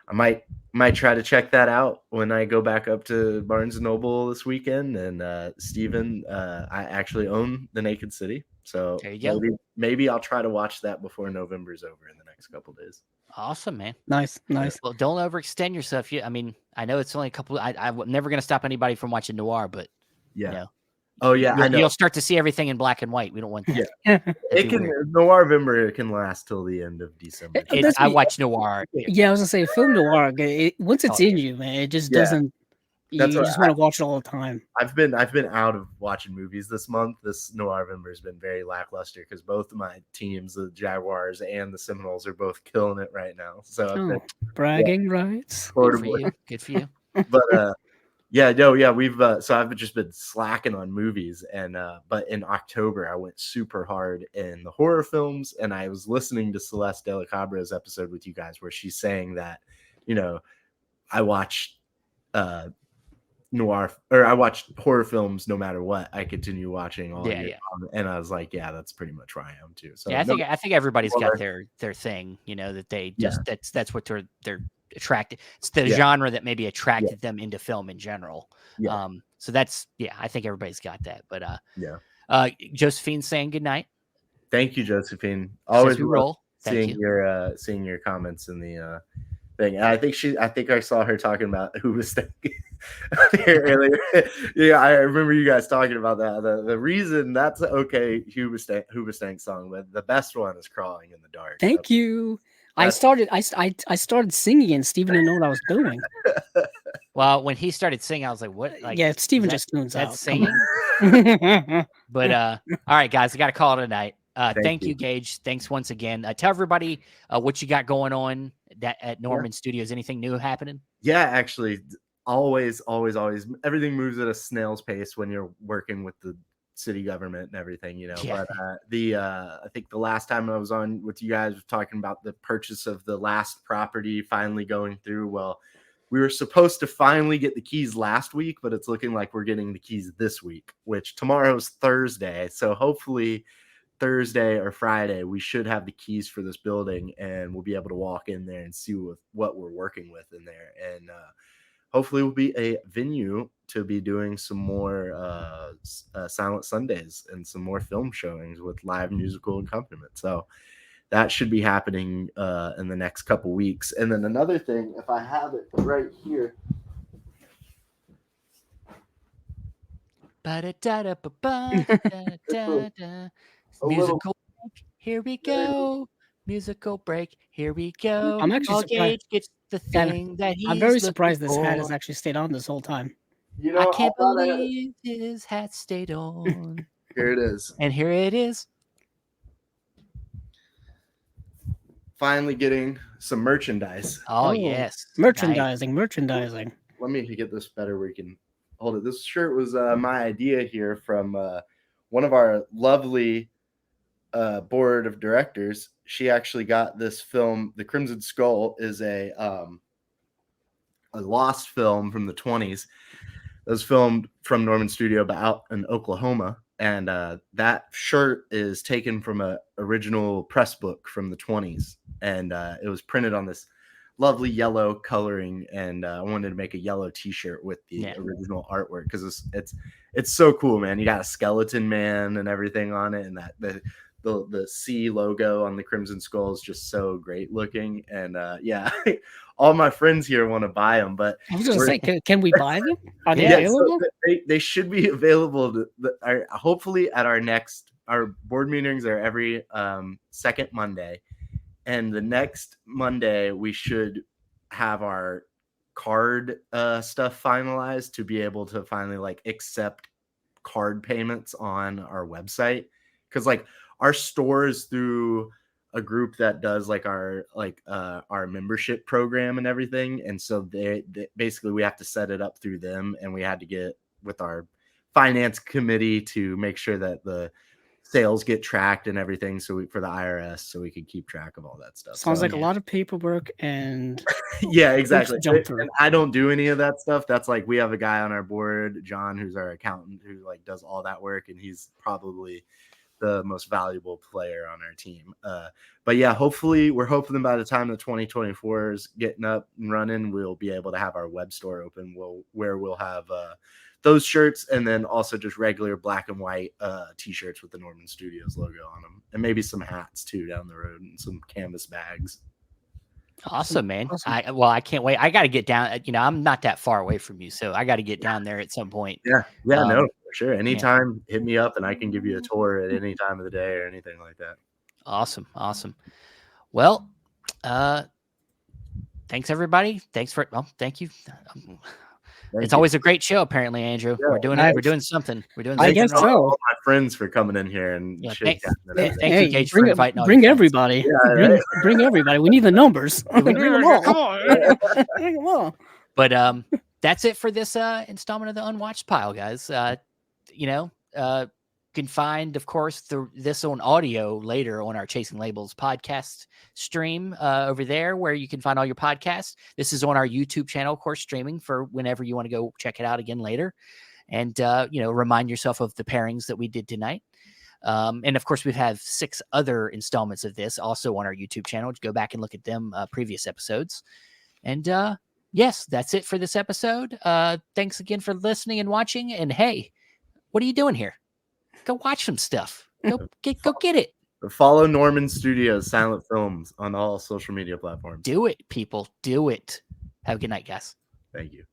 I might try to check that out when I go back up to Barnes & Noble this weekend. And Steven, I actually own The Naked City. So There you go. maybe I'll try to watch that before November's over in the next couple days. Awesome, man. Nice. Well, don't overextend yourself. I mean, I know it's only a couple. I'm never going to stop anybody from watching noir, but Yeah. you know, Oh yeah, I know. You'll start to see everything in black and white. We don't want that. Yeah. It can Noirvember can last till the end of December. I watch noir. Yeah, I was gonna say film noir. Once it's in you, man, it just doesn't. That's you just want to watch it all the time. I've been out of watching movies this month. This Noirvember has been very lackluster because both of my teams, the Jaguars and the Seminoles, are both killing it right now. So bragging rights. Good for you. Good for you. But we've so I've just been slacking on movies, and but in October I went super hard in the horror films, and I was listening to Celeste De La Cabra's episode with you guys where she's saying that, you know, I watched noir, or I watched horror films no matter what. I continue watching all year long, and I was like, yeah, that's pretty much where I am too. So I think everybody's got their thing, you know, that they just that's what they're attracted. It's the genre that maybe attracted them into film in general. So that's I think everybody's got that. But Josephine's saying good night. Thank you, Josephine. Always roll. Seeing your comments in the thing. I think I saw her talking about Hoobastank earlier. Yeah, I remember you guys talking about that. The reason that's okay Hoobastank song, but the best one is Crawling in the Dark. Thank you. I started singing and Steven didn't know what I was doing. Well, when he started singing, I was like, what? Like, yeah, Steven just tunes out. That's singing. But all right, guys, I got to call it a night. Thank you, Gage. Thanks once again. Tell everybody what you got going on at Norman Studios. Anything new happening? Yeah, actually, always. Everything moves at a snail's pace when you're working with the city government and everything, you know. Yeah. But I think the last time I was on with you guys was talking about the purchase of the last property finally going through. Well, we were supposed to finally get the keys last week, but it's looking like we're getting the keys this week, which tomorrow's Thursday. So hopefully Thursday or Friday, we should have the keys for this building, and we'll be able to walk in there and see what we're working with in there. And hopefully we'll be a venue to be doing some more Silent Sundays and some more film showings with live musical accompaniment. So that should be happening in the next couple weeks. And then another thing, if I have it right here. Musical break, here we go. Musical break, here we go. I'm actually surprised. Gets the thing that he's I'm very surprised this hat has actually stayed on this whole time. You know, I can't believe his hat stayed on. Here it is. And here it is. Finally getting some merchandise. Oh yes. Merchandising. Let me get this better where you can hold it. This shirt was my idea here from one of our lovely board of directors. She actually got this film. The Crimson Skull is a lost film from the 1920s. It was filmed from Norman Studio, but out in Oklahoma. and that shirt is taken from a original press book from the 20s, and it was printed on this lovely yellow coloring, and I wanted to make a yellow t-shirt with the original artwork because it's so cool, man. You got a skeleton man and everything on it, and that the C logo on the Crimson Skull is just so great looking, and all my friends here want to buy them, but I was gonna say, can we buy them? Are they available? So they should be available hopefully at our board meetings are every second Monday, and the next Monday we should have our card stuff finalized to be able to finally like accept card payments on our website, because like our store is through a group that does like our membership program and everything, and so they basically we have to set it up through them, and we had to get with our finance committee to make sure that the sales get tracked and everything, so for the IRS, so we can keep track of all that stuff. Sounds like a lot of paperwork and yeah, exactly. And I don't do any of that stuff. That's like we have a guy on our board, John, who's our accountant, who like does all that work, and he's probably the most valuable player on our team. But yeah, hopefully we're hoping by the time the 2024 is getting up and running, we'll be able to have our web store open where we'll have those shirts, and then also just regular black and white t-shirts with the Norman Studios logo on them, and maybe some hats too down the road, and some canvas bags. Awesome, man. I can't wait. I got to get down. I'm not that far away from you, so I got to get down there at some point. Yeah, no, for sure. Anytime, hit me up, and I can give you a tour at any time of the day or anything like that. Awesome. Well, thanks everybody. Thank you. It's always a great show, apparently, Andrew. Yeah, we're doing something. I guess so. All my friends for coming in here and thank you, Gage, for inviting. Bring everybody. Bring everybody. We need the numbers. Bring them all. Come on. Bring them all. But that's it for this installment of the Unwatched Pile, guys. You can find, of course, this on audio later on our Chasing Labels podcast stream over there, where you can find all your podcasts. This is on our YouTube channel, of course, streaming for whenever you want to go check it out again later. And, remind yourself of the pairings that we did tonight. And, of course, we have 6 other installments of this also on our YouTube channel. Go back and look at them previous episodes. And, yes, that's it for this episode. Thanks again for listening and watching. And, hey, what are you doing here? Go watch some stuff. Go get it. Follow Norman Studios Silent Films on all social media platforms. Do it, people. Do it. Have a good night, guys. Thank you.